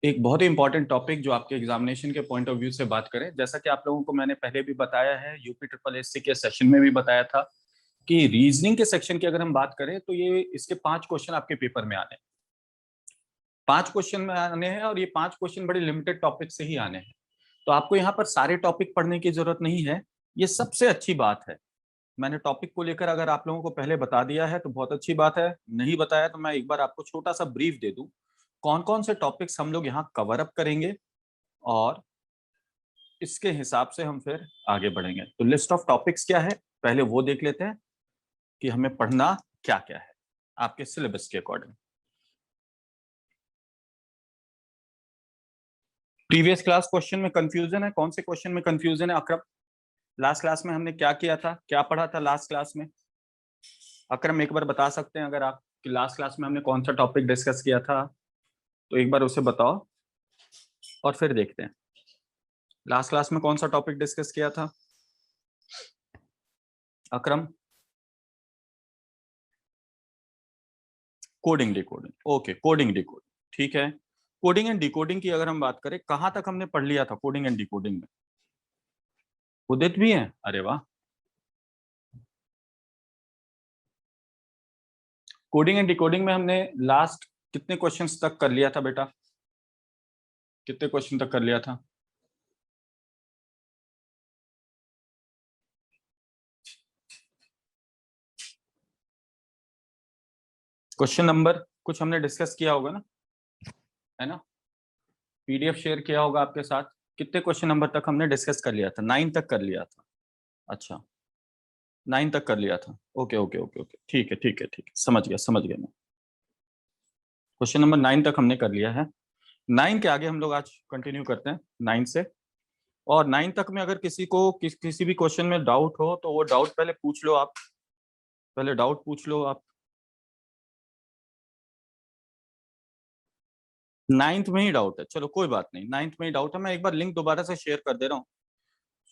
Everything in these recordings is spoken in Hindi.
एक बहुत ही इंपॉर्टेंट टॉपिक जो आपके एग्जामिनेशन के पॉइंट ऑफ व्यू से बात करें, जैसा कि आप लोगों को मैंने पहले भी बताया है, यूपी ट्रिपल एससी के सेशन में भी बताया था कि रीजनिंग के सेक्शन की अगर हम बात करें तो ये इसके 5 क्वेश्चन आपके पेपर में आने हैं। 5 क्वेश्चन में आने हैं और ये 5 क्वेश्चन बड़े लिमिटेड टॉपिक से ही आने हैं। तो आपको यहाँ पर सारे टॉपिक पढ़ने की जरूरत नहीं है। ये सबसे अच्छी बात है, मैंने टॉपिक को लेकर अगर आप लोगों को पहले बता दिया है तो बहुत अच्छी बात है, नहीं बताया तो मैं एक बार आपको छोटा सा ब्रीफ दे दूं कौन कौन से टॉपिक्स हम लोग यहाँ कवर अप करेंगे और इसके हिसाब से हम फिर आगे बढ़ेंगे। तो लिस्ट ऑफ टॉपिक्स क्या है, पहले वो देख लेते हैं कि हमें पढ़ना क्या क्या है आपके सिलेबस के अकॉर्डिंग। प्रीवियस क्लास क्वेश्चन में कंफ्यूजन है, कौन से क्वेश्चन में कंफ्यूजन है अक्रम? लास्ट क्लास में हमने क्या किया था, क्या पढ़ा था लास्ट क्लास में? अक्रम एक बार बता सकते हैं अगर आप कि लास्ट क्लास में हमने कौन सा टॉपिक डिस्कस किया था, तो एक बार उसे बताओ और फिर देखते हैं लास्ट क्लास में कौन सा टॉपिक डिस्कस किया था Akram? Coding decoding, okay, coding decoding, ठीक है। कोडिंग एंड डिकोडिंग की अगर हम बात करें, कहां तक हमने पढ़ लिया था कोडिंग एंड डिकोडिंग में? उदित भी है, अरे वाह। कोडिंग एंड डिकोडिंग में हमने लास्ट कितने क्वेश्चंस तक कर लिया था बेटा? कितने क्वेश्चन तक कर लिया था? क्वेश्चन नंबर कुछ हमने डिस्कस किया होगा ना, है ना? पीडीएफ शेयर किया होगा आपके साथ। कितने क्वेश्चन नंबर तक हमने डिस्कस कर लिया था? 9 तक कर लिया था। अच्छा, 9 तक कर लिया था। ओके ओके ओके ओके, ठीक है ठीक है ठीक है, समझ गया मैं। क्वेश्चन नंबर 9 तक हमने कर लिया है। 9 के आगे हम लोग आज कंटिन्यू करते हैं 9 से। और 9 तक में अगर किसी को किसी भी क्वेश्चन में डाउट हो तो वो डाउट पहले पूछ लो आप, पहले डाउट पूछ लो आप। 9th में ही डाउट है, चलो कोई बात नहीं, 9th में ही डाउट है। मैं एक बार लिंक दोबारा से शेयर कर दे रहा हूँ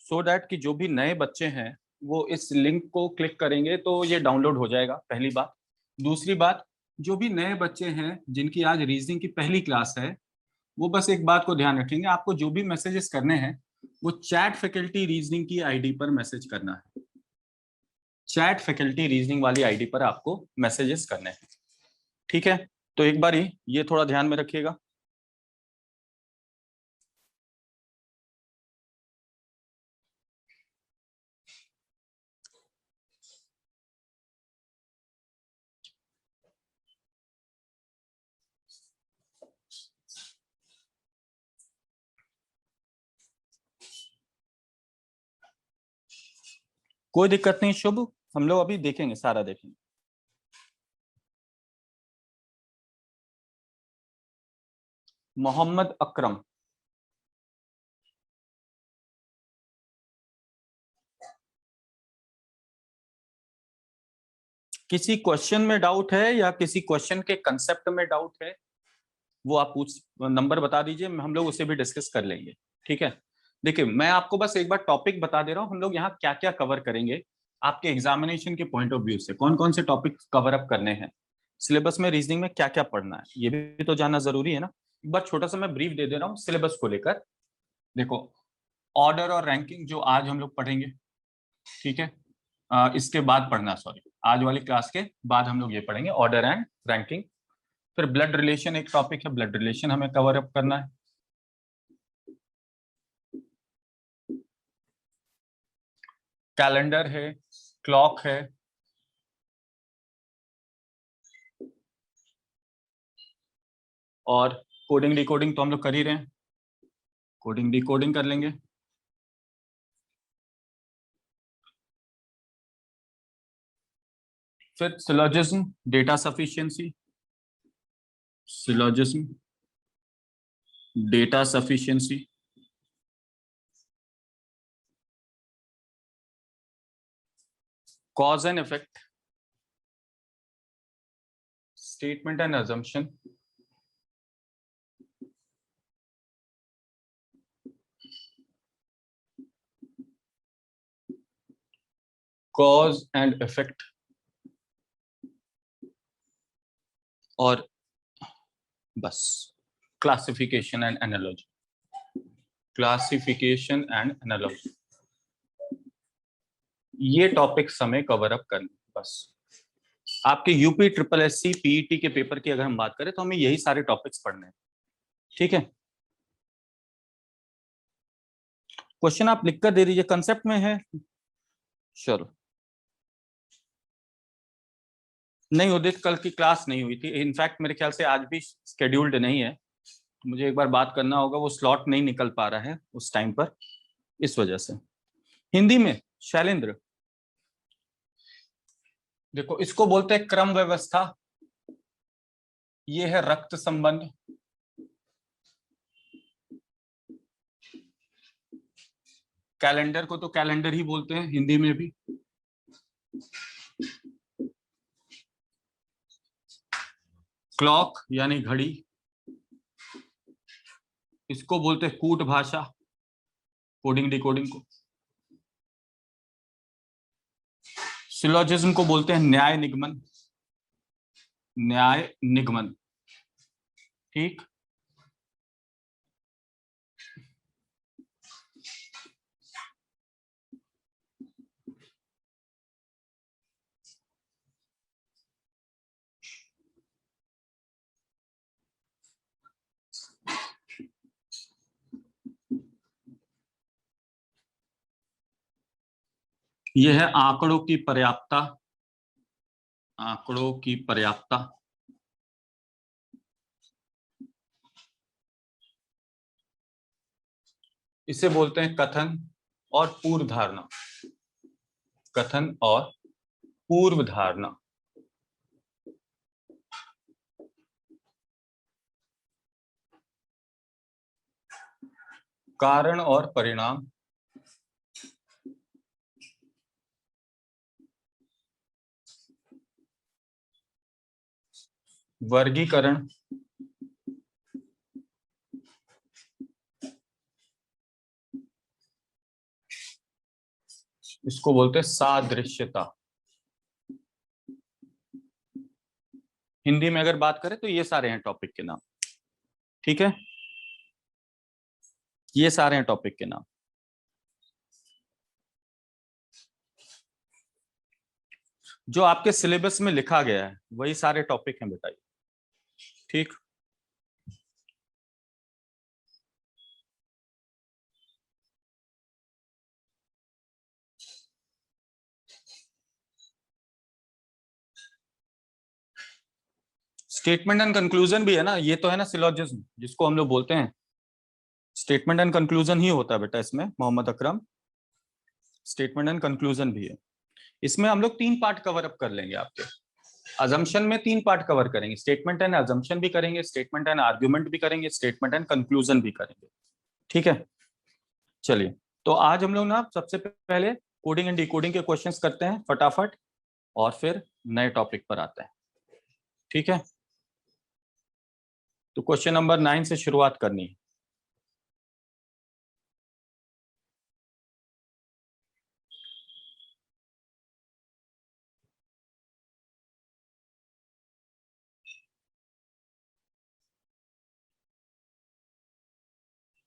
सो दैट कि जो भी नए बच्चे हैं वो इस लिंक को क्लिक करेंगे तो ये डाउनलोड हो जाएगा, पहली बात। दूसरी बात, जो भी नए बच्चे हैं जिनकी आज रीजनिंग की पहली क्लास है, वो बस एक बात को ध्यान रखेंगे, आपको जो भी मैसेजेस करने हैं वो चैट फैकल्टी रीजनिंग की आईडी पर मैसेज करना है। चैट फैकल्टी रीजनिंग वाली आईडी पर आपको मैसेजेस करने हैं, ठीक है? तो एक बार ही ये थोड़ा ध्यान में रखिएगा। कोई दिक्कत नहीं शुभ, हम लोग अभी देखेंगे, सारा देखेंगे। मोहम्मद अकरम, किसी क्वेश्चन में डाउट है या किसी क्वेश्चन के कंसेप्ट में डाउट है, वो आप पूछ, नंबर बता दीजिए, हम लोग उसे भी डिस्कस कर लेंगे, ठीक है? देखिए, मैं आपको बस एक बार टॉपिक बता दे रहा हूँ हम लोग यहाँ क्या क्या कवर करेंगे आपके एग्जामिनेशन के पॉइंट ऑफ व्यू से, कौन कौन से टॉपिक कवर अप करने हैं सिलेबस में, रीजनिंग में क्या क्या पढ़ना है, ये भी तो जानना जरूरी है ना। एक बार छोटा सा मैं ब्रीफ दे दे रहा हूँ सिलेबस को लेकर। देखो, ऑर्डर और रैंकिंग जो आज हम लोग पढ़ेंगे, ठीक है? इसके बाद पढ़ना, सॉरी, आज वाली क्लास के बाद हम लोग ये पढ़ेंगे ऑर्डर एंड रैंकिंग। फिर ब्लड रिलेशन एक टॉपिक है, ब्लड रिलेशन हमें कवर अप करना है। कैलेंडर है, क्लॉक है, और कोडिंग डिकोडिंग तो हम लोग कर ही रहे हैं, कोडिंग डिकोडिंग कर लेंगे। फिर syllogism, data sufficiency, syllogism, data sufficiency, cause and effect, statement and assumption, cause and effect, और बस classification and analogy, classification and analogy, ये टॉपिक्स हमें कवर अप करने बस। आपके यूपी ट्रिपल एससी पीईटी के पेपर की अगर हम बात करें तो हमें यही सारे टॉपिक्स पढ़ने हैं, ठीक है। क्वेश्चन आप लिखकर दे दीजिए, कंसेप्ट में है। चलो, नहीं उदित, कल की क्लास नहीं हुई थी, इनफैक्ट मेरे ख्याल से आज भी स्केड्यूल्ड नहीं है, मुझे एक बार बात करना होगा, वो स्लॉट नहीं निकल पा रहा है उस टाइम पर, इस वजह से। हिंदी में शैलेंद्र, देखो इसको बोलते हैं क्रम व्यवस्था, ये है रक्त संबंध, कैलेंडर को तो कैलेंडर ही बोलते हैं हिंदी में भी, क्लॉक यानी घड़ी, इसको बोलते हैं कूट भाषा, कोडिंग डिकोडिंग को, सिलोजिज्म को बोलते हैं न्याय निगमन, न्याय निगमन, ठीक। यह है आंकड़ों की पर्याप्तता, आंकड़ों की पर्याप्तता, इसे बोलते हैं कथन और पूर्व धारणा, कथन और पूर्व धारणा, कारण और परिणाम, वर्गीकरण, इसको बोलते हैं सादृश्यता। हिंदी में अगर बात करें तो ये सारे हैं टॉपिक के नाम, ठीक है, ये सारे हैं टॉपिक के नाम। जो आपके सिलेबस में लिखा गया है वही सारे टॉपिक हैं बेटा, ठीक। स्टेटमेंट एंड कंक्लूजन भी है ना, ये तो है ना सिलोजिज्म जिसको हम लोग बोलते हैं, स्टेटमेंट एंड कंक्लूजन ही होता है बेटा इसमें, Mohammad Akram, statement and conclusion भी है। इसमें हम लोग 3 पार्ट कवर अप कर लेंगे आपके, अजम्पशन में 3 पार्ट कवर करेंगे, स्टेटमेंट एंड अजम्पशन भी करेंगे, स्टेटमेंट एंड आर्ग्यूमेंट भी करेंगे, स्टेटमेंट एंड कंक्लूजन भी करेंगे, ठीक है। चलिए, तो आज हम लोग ना सबसे पहले कोडिंग एंड डिकोडिंग के क्वेश्चंस करते हैं फटाफट, और फिर नए टॉपिक पर आते हैं, ठीक है। तो क्वेश्चन नंबर 9 से शुरुआत करनी है।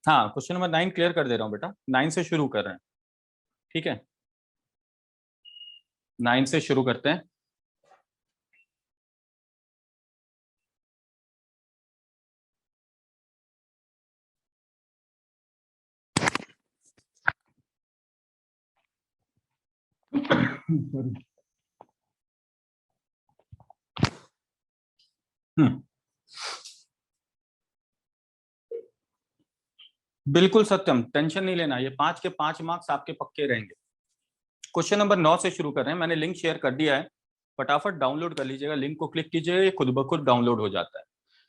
हाँ, क्वेश्चन नंबर 9 क्लियर कर दे रहा हूँ बेटा, 9 से शुरू कर रहे हैं, ठीक है, 9 से शुरू करते हैं। बिल्कुल सत्यम, टेंशन नहीं लेना, ये 5 के 5 मार्क्स आपके पक्के रहेंगे। क्वेश्चन नंबर 9 से शुरू कर रहे हैं, मैंने लिंक शेयर कर दिया है, फटाफट डाउनलोड कर लीजिएगा, लिंक को क्लिक कीजिएगा, ये खुद ब खुद डाउनलोड हो जाता है,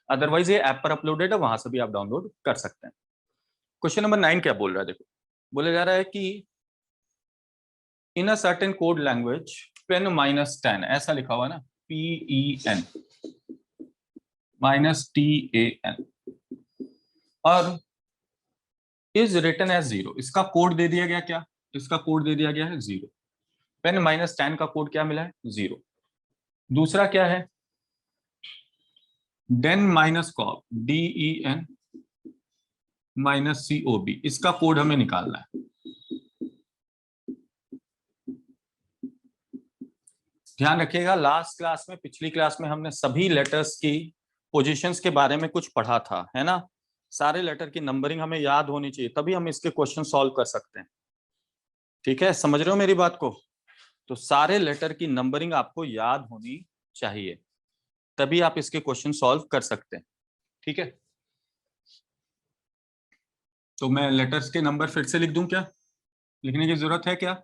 अदरवाइज ये ऐप पर अपलोडेड है, वहां से भी आप डाउनलोड कर सकते हैं। क्वेश्चन नंबर 9 क्या बोल रहा है, देखो, बोले जा रहा है कि in a certain code language pen -10, ऐसा लिखा हुआ ना, PEN -TAN, और इज रिटन एज 0, इसका कोड दे दिया गया, क्या इसका कोड दे दिया गया है 0, पेन -10 का कोड क्या मिला है 0। दूसरा क्या है, DEN -COB, DEN minus COB, इसका कोड हमें निकालना है। ध्यान रखिएगा, लास्ट क्लास में, पिछली क्लास में हमने सभी लेटर्स की पोजीशंस के बारे में कुछ पढ़ा था, है ना। सारे लेटर की नंबरिंग हमें याद होनी चाहिए, तभी हम इसके क्वेश्चन सॉल्व कर सकते हैं। ठीक है, समझ रहे हो मेरी बात को। तो सारे लेटर की नंबरिंग आपको याद होनी चाहिए, तभी आप इसके क्वेश्चन सॉल्व कर सकते हैं। ठीक है, तो मैं लेटर्स के नंबर फिर से लिख दूं क्या? लिखने की जरूरत है क्या?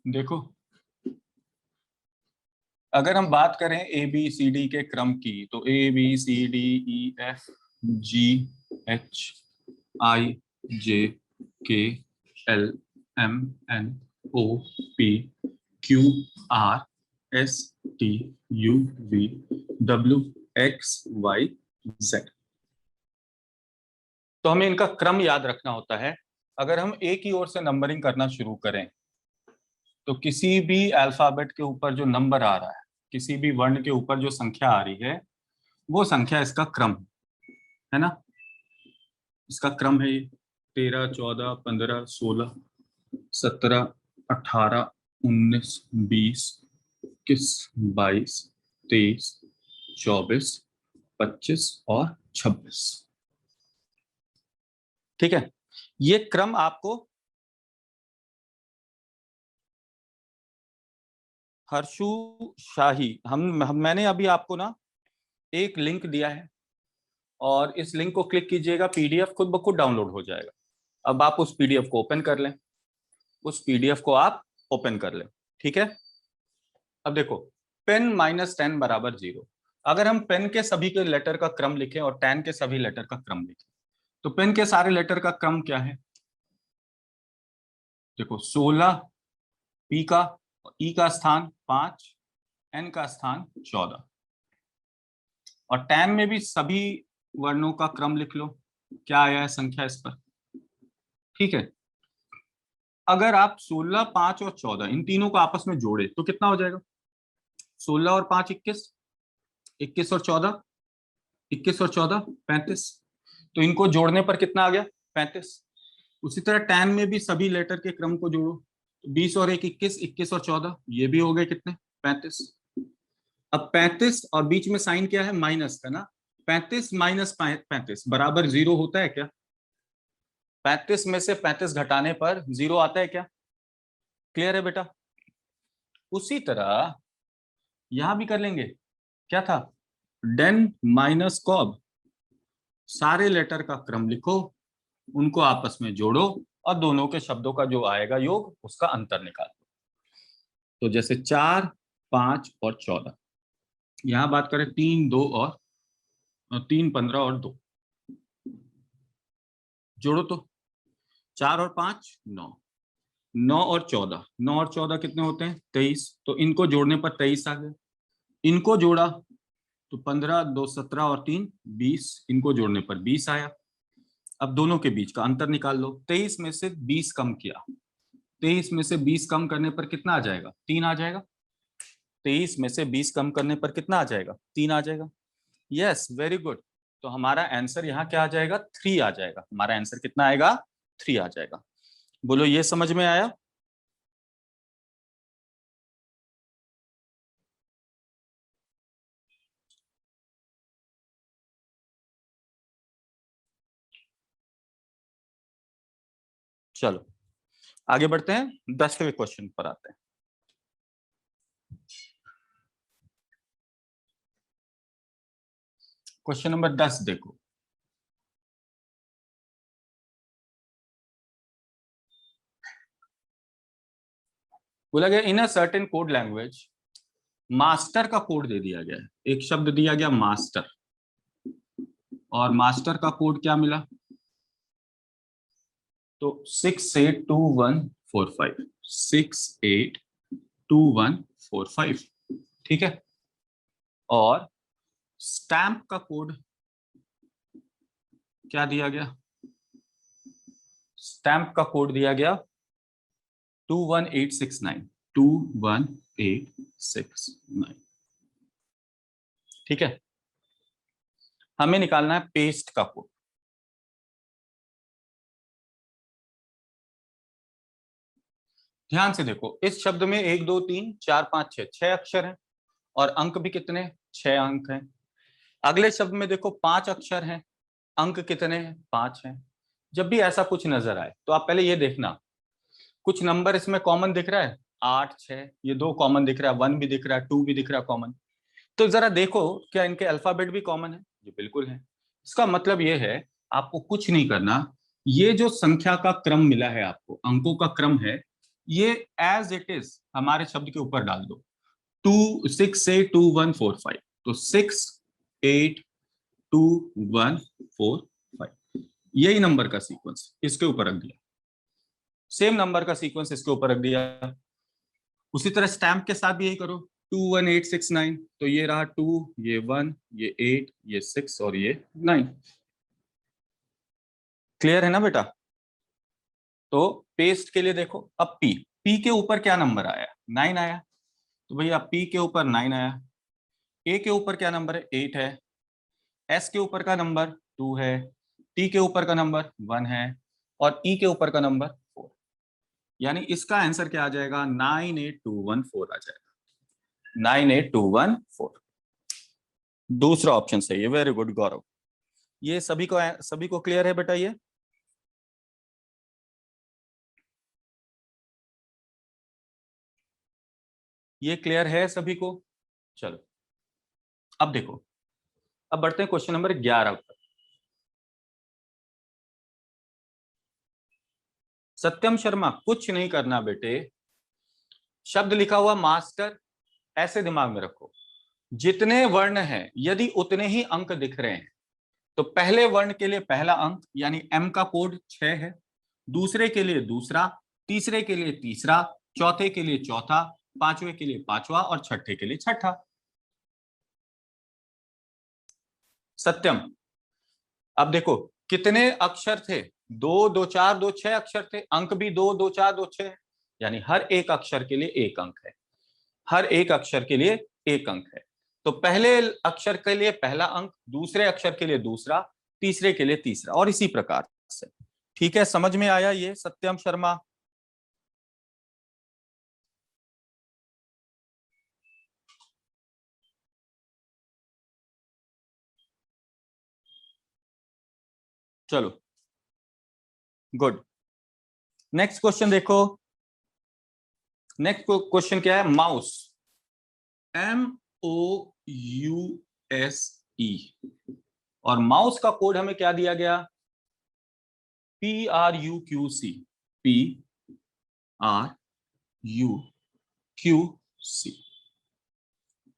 देखो, अगर हम बात करें ABCD के क्रम की, तो ABCDEFGHIJKLMNOPQRSTUVWXYZ। तो हमें इनका क्रम याद रखना होता है। अगर हम एक ही ओर से नंबरिंग करना शुरू करें, तो किसी भी अल्फाबेट के ऊपर जो नंबर आ रहा है, किसी भी वर्ण के ऊपर जो संख्या आ रही है, वो संख्या इसका क्रम है ना। इसका क्रम है ये 13, 14, 15, 16, 17, 18, 19, 20, 21, 22, 23, 24, 25 और 26। ठीक है, ये क्रम आपको हर्षु शाही, मैंने अभी आपको ना एक लिंक दिया है, और इस लिंक को क्लिक कीजिएगा, PDF खुद ब खुद डाउनलोड हो जाएगा। अब आप उस PDF को ओपन कर लें, उस PDF को आप ओपन कर लें। ठीक है, अब देखो, पेन -10 बराबर 0। अगर हम पेन के सभी के लेटर का क्रम लिखें और टेन के सभी लेटर का क्रम लिखें, तो पेन के सारे लेटर का क्रम क्या है? देखो, 16 P का, E का स्थान 5, N का स्थान 14, और टेन में भी सभी वर्णों का क्रम लिख लो, क्या आया है संख्या इस पर। ठीक है, अगर आप 16, 5 और 14 इन तीनों को आपस में जोड़े तो कितना हो जाएगा? 16 और 5 21, 21 और 14, 21 और 14 35। तो इनको जोड़ने पर कितना आ गया? 35। उसी तरह टेन में भी सभी लेटर के क्रम को जोड़ो, तो 20 और 1 21, 21 और 14, ये भी हो गए कितने? 35। अब 35 और बीच में साइन क्या है? माइनस का ना। 35 माइनस 35 बराबर 0 होता है क्या? 35 में से 35 घटाने पर 0 आता है क्या? क्लियर है बेटा? उसी तरह यहां भी कर लेंगे। क्या था? डेन माइनस कॉब, सारे लेटर का क्रम लिखो, उनको आपस में जोड़ो, और दोनों के शब्दों का जो आएगा योग, उसका अंतर निकालो। तो जैसे 4, 5 और 14, यहां बात करें 3, 2 और 3, 15 और 2, जोड़ो तो 4 और 5 9, 9 और 14, 9 और 14 कितने होते हैं? 23। तो इनको जोड़ने पर 23 आ गए। इनको जोड़ा तो 15, 2 17 और 3 20, इनको जोड़ने पर 20 आया। अब दोनों के बीच का अंतर निकाल लो। 23 में से 20 कम किया, 23 में से 20 कम करने पर कितना आ जाएगा? 3 आ जाएगा। 23 में से 20 कम करने पर कितना आ जाएगा? 3 आ जाएगा। Yes, very good. तो हमारा आंसर यहाँ क्या आ जाएगा? 3 आ जाएगा। हमारा आंसर कितना आएगा? 3 आ जाएगा। बोलो, ये समझ में आया? चलो आगे बढ़ते हैं, 10वें क्वेश्चन पर आते हैं। क्वेश्चन नंबर 10 देखो, बोला गया in a certain code language, master का कोड दे दिया गया है। एक शब्द दिया गया मास्टर, और मास्टर का कोड क्या मिला? तो 682145, 682145। ठीक है, और स्टैंप का कोड क्या दिया गया? स्टैंप का कोड दिया गया 21869, 21869। ठीक है, हमें निकालना है पेस्ट का कोड। ध्यान से देखो, इस शब्द में 1 2 3 4 5 6 6 अक्षर हैं और अंक भी कितने, 6 अंक हैं। अगले शब्द में देखो 5 अक्षर हैं, अंक कितने हैं, 5 हैं। जब भी ऐसा कुछ नजर आए तो आप पहले ये देखना, कुछ नंबर इसमें कॉमन दिख रहा है, 8 6, ये 2 कॉमन दिख रहा है, 1 भी दिख रहा है, 2 भी दिख रहा है कॉमन। तो जरा देखो क्या इनके अल्फाबेट भी कॉमन है, ये बिल्कुल है। इसका मतलब ये है आपको कुछ नहीं करना, ये जो संख्या का क्रम मिला है आपको, अंकों का क्रम है, ये एज इट इज हमारे शब्द के ऊपर डाल दो। 6 से 2 1 4 5, तो 6 8 2 1 4 5, यही नंबर का सीक्वेंस इसके ऊपर रख दिया, सेम नंबर का सीक्वेंस इसके ऊपर रख दिया। उसी तरह स्टैम्प के साथ भी यही करो, 21869, तो ये रहा 2, ये 1, ये 8, ये 6 और ये 9। क्लियर है ना बेटा? तो पेस्ट के लिए देखो, अब पी, पी के ऊपर क्या नंबर आया, 9 आया, तो भैया पी के ऊपर 9 आया। ए के ऊपर क्या नंबर है, 8 है। एस के ऊपर का नंबर 2 है। टी के ऊपर का नंबर 1 है। और ई के ऊपर का नंबर 4। यानी इसका आंसर क्या आ जाएगा, 98214 आ जाएगा, 98214। दूसरा ऑप्शन सही है, वेरी गुड गौरव। ये सभी को क्लियर है बेटा? ये क्लियर है सभी को? चलो अब देखो, अब बढ़ते हैं क्वेश्चन नंबर 11 पर। सत्यम शर्मा, कुछ नहीं करना बेटे, शब्द लिखा हुआ मास्टर, ऐसे दिमाग में रखो, जितने वर्ण हैं यदि उतने ही अंक दिख रहे हैं तो पहले वर्ण के लिए पहला अंक यानी एम का कोड 6 है, दूसरे के लिए दूसरा, तीसरे के लिए तीसरा, चौथे के लिए चौथा, पांचवे के लिए पांचवा और छठे के लिए छठा। सत्यम, अब देखो कितने अक्षर थे, 2 2 4 2 6 अक्षर थे, अंक भी 2 2 4 2 6, यानी हर एक अक्षर के लिए एक अंक है, हर एक अक्षर के लिए एक अंक है। तो पहले अक्षर के लिए पहला अंक, दूसरे अक्षर के लिए दूसरा, तीसरे के लिए तीसरा और इसी प्रकार से। ठीक है, समझ में आया ये सत्यम शर्मा? चलो गुड। नेक्स्ट क्वेश्चन देखो, नेक्स्ट क्वेश्चन क्या है, माउस, MOUSE, और माउस का कोड हमें क्या दिया गया, PRUQC, PRUQC।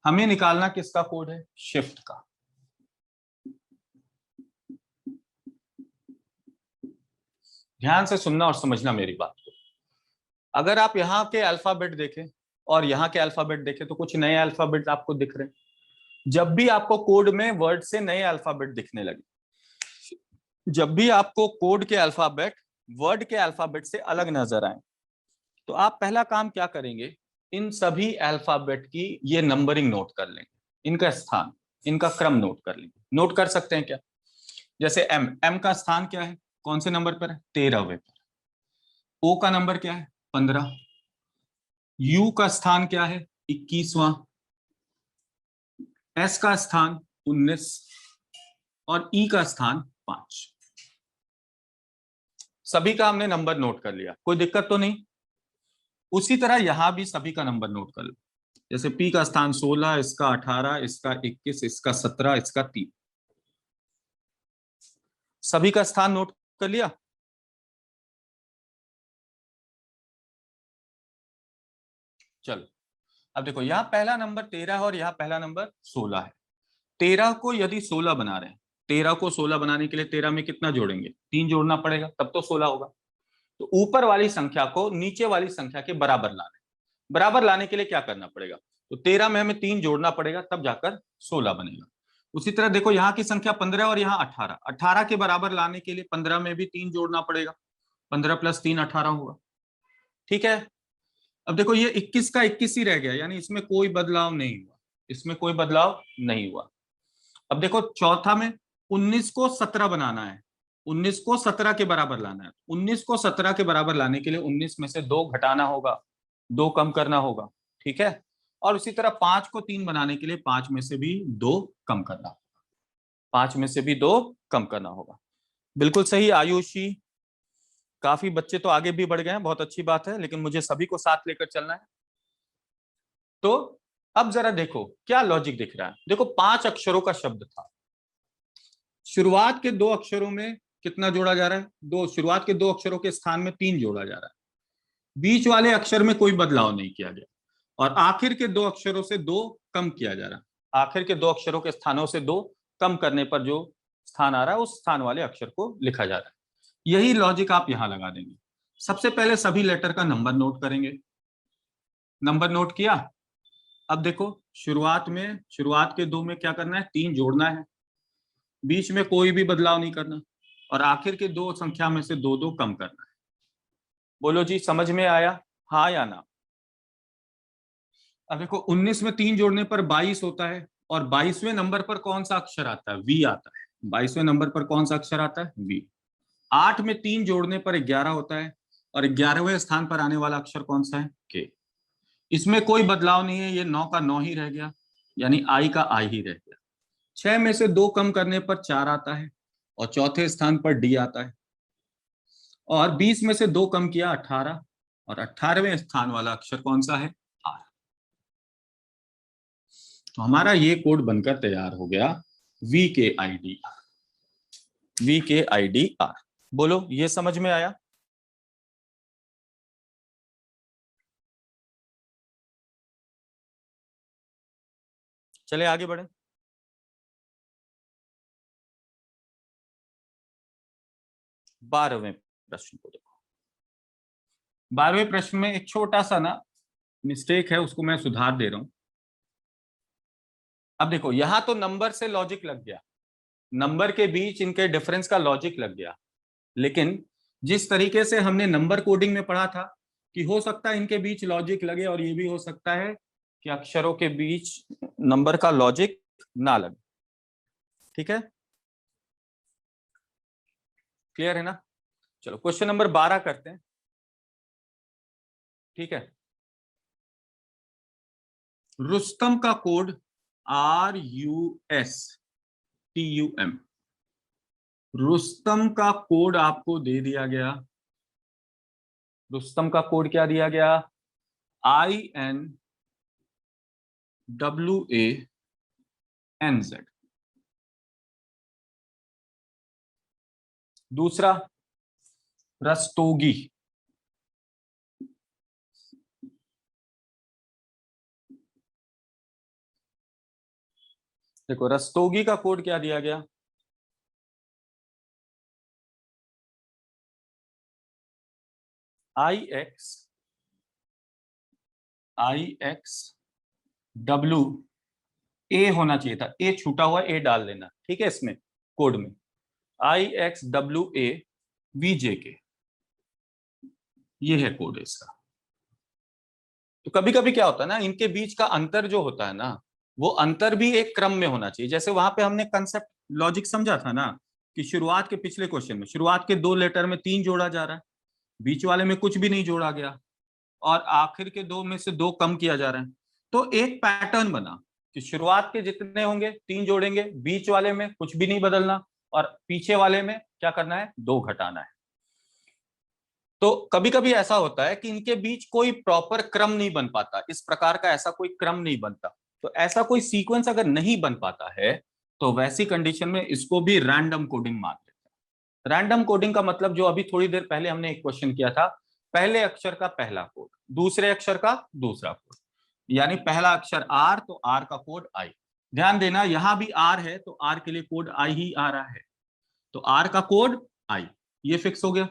हमें निकालना किसका कोड है, शिफ्ट का। ध्यान से सुनना और समझना मेरी बात को। अगर आप यहाँ के अल्फाबेट देखें और यहाँ के अल्फाबेट देखें तो कुछ नए अल्फाबेट आपको दिख रहे हैं। जब भी आपको कोड में वर्ड से नए अल्फाबेट दिखने लगे, जब भी आपको कोड के अल्फाबेट वर्ड के अल्फाबेट से अलग नजर आए, तो आप पहला काम क्या करेंगे, इन सभी अल्फाबेट की ये नंबरिंग नोट कर लेंगे, इनका स्थान, इनका क्रम नोट कर लेंगे। नोट कर सकते हैं क्या? जैसे एम, एम का स्थान क्या है, कौन से नंबर पर है, 13वें पर। ओ का नंबर क्या है, 15। यू का स्थान क्या है, 21वां। एस का स्थान 19 और ई का स्थान 5। सभी का हमने नंबर नोट कर लिया, कोई दिक्कत तो नहीं? उसी तरह यहां भी सभी का नंबर नोट कर लो, जैसे पी का स्थान 16, इसका 18, इसका 21, इसका 17, इसका 3। सभी का स्थान नोट कर लिया? चलो अब देखो, यहाँ पहला नंबर 13 है और यहाँ पहला नंबर 16 है। 13 को यदि 16 बना रहे हैं, 13 को 16 बनाने के लिए 13 में कितना जोड़ेंगे, 3 जोड़ना पड़ेगा, तब तो 16 होगा। तो ऊपर वाली संख्या को नीचे वाली संख्या के बराबर लाना है। बराबर लाने के लिए क्या करना पड़ेगा, तो 13 में हमें 3 जोड़ना पड़ेगा, तब जाकर 16 बनेगा। उसी तरह देखो, यहाँ की संख्या 15 और यहाँ 18, 18 के बराबर लाने के लिए 15 में भी 3 जोड़ना पड़ेगा, 15 + 3 18 होगा। ठीक है, अब देखो ये 21 का 21 ही रह गया, यानी इसमें कोई बदलाव नहीं हुआ, इसमें कोई बदलाव नहीं हुआ। अब देखो चौथा में 19 को 17 बनाना है, 19 को 17 के बराबर लाना है। 19 को 17 के बराबर लाने के लिए 19 में से 2 घटाना होगा, 2 कम करना होगा, ठीक है। और उसी तरह 5 को 3 बनाने के लिए 5 में से भी 2 कम करना होगा, 5 में से भी 2 कम करना होगा। बिल्कुल सही आयुषी, काफी बच्चे तो आगे भी बढ़ गए हैं, बहुत अच्छी बात है, लेकिन मुझे सभी को साथ लेकर चलना है। तो अब जरा देखो क्या लॉजिक दिख रहा है। देखो 5 अक्षरों का शब्द था, शुरुआत के 2 अक्षरों में कितना जोड़ा जा रहा है, 2। शुरुआत के 2 अक्षरों के स्थान में 3 जोड़ा जा रहा है, बीच वाले अक्षर में कोई बदलाव नहीं किया गया, और आखिर के 2 अक्षरों से 2 कम किया जा रहा है। आखिर के 2 अक्षरों के स्थानों से 2 कम करने पर जो स्थान आ रहा है उस स्थान वाले अक्षर को लिखा जा रहा है। यही लॉजिक आप यहां लगा देंगे। सबसे पहले सभी लेटर का नंबर नोट करेंगे। नंबर नोट किया। अब देखो शुरुआत के 2 में क्या करना है, 3 जोड़ना है, बीच में कोई भी बदलाव नहीं करना, और आखिर के 2 संख्या में से 2 कम करना है। बोलो जी, समझ में आया, हाँ या ना? अब देखो 19 में 3 जोड़ने पर 22 होता है, और 22वें नंबर पर कौन सा अक्षर आता है, वी आता है। 22वें नंबर पर कौन सा अक्षर आता है, वी। 8 में 3 जोड़ने पर 11 होता है, और 11वें स्थान पर आने वाला अक्षर कौन सा है, के। इसमें कोई बदलाव नहीं है, ये 9 का 9 ही रह गया, यानी आई का आई ही रह गया। 6 में से 2 कम करने पर 4 आता है, और चौथे स्थान पर डी आता है। और 20 में से 2 कम किया, 18, और 18वें स्थान वाला अक्षर कौन सा है, आर। तो हमारा ये कोड बनकर तैयार हो गया, वी के आई डी आर। वी के आई डी आर। बोलो ये समझ में आया? चले आगे बढ़े। 12वें प्रश्न को देखो। 12वें प्रश्न में एक छोटा सा ना मिस्टेक है, उसको मैं सुधार दे रहा हूं। अब देखो यहां तो नंबर से लॉजिक लग गया, नंबर के बीच इनके डिफरेंस का लॉजिक लग गया, लेकिन जिस तरीके से हमने नंबर कोडिंग में पढ़ा था कि हो सकता है इनके बीच लॉजिक लगे, और ये भी हो सकता है कि अक्षरों के बीच नंबर का लॉजिक ना लगे। ठीक है, क्लियर है ना? चलो क्वेश्चन नंबर 12 करते हैं। ठीक है, रुस्तम का कोड RUSTUM। रुस्तम का कोड आपको दे दिया गया। रुस्तम का कोड क्या दिया गया, INWANZ। दूसरा रस्तोगी। देखो रस्तोगी का कोड क्या दिया गया, IXWA होना चाहिए था, ए छूटा हुआ ए डाल लेना, ठीक है, इसमें कोड में IXWAVJK, ये है कोड इसका। तो कभी कभी क्या होता है ना, इनके बीच का अंतर जो होता है ना, वो अंतर भी एक क्रम में होना चाहिए। जैसे वहां पे हमने कंसेप्ट लॉजिक समझा था ना, कि शुरुआत के पिछले क्वेश्चन में शुरुआत के 2 लेटर में 3 जोड़ा जा रहा है, बीच वाले में कुछ भी नहीं जोड़ा गया, और आखिर के 2 में से 2 कम किया जा रहा है। तो एक पैटर्न बना कि शुरुआत के जितने होंगे 3 जोड़ेंगे, बीच वाले में कुछ भी नहीं बदलना, और पीछे वाले में क्या करना है, 2 घटाना है। तो कभी कभी ऐसा होता है कि इनके बीच कोई प्रॉपर क्रम नहीं बन पाता, इस प्रकार का ऐसा कोई क्रम नहीं बनता। तो ऐसा कोई सीक्वेंस अगर नहीं बन पाता है, तो वैसी कंडीशन में इसको भी रैंडम कोडिंग मान लेते हैं। रैंडम कोडिंग का मतलब जो अभी थोड़ी देर पहले हमने एक क्वेश्चन किया था, पहले अक्षर का पहला कोड, दूसरे अक्षर का दूसरा कोड, यानी पहला अक्षर आर तो आर का कोड आई। ध्यान देना यहां भी आर है तो आर के लिए कोड आई ही आ रहा है, तो आर का कोड आई, ये फिक्स हो गया।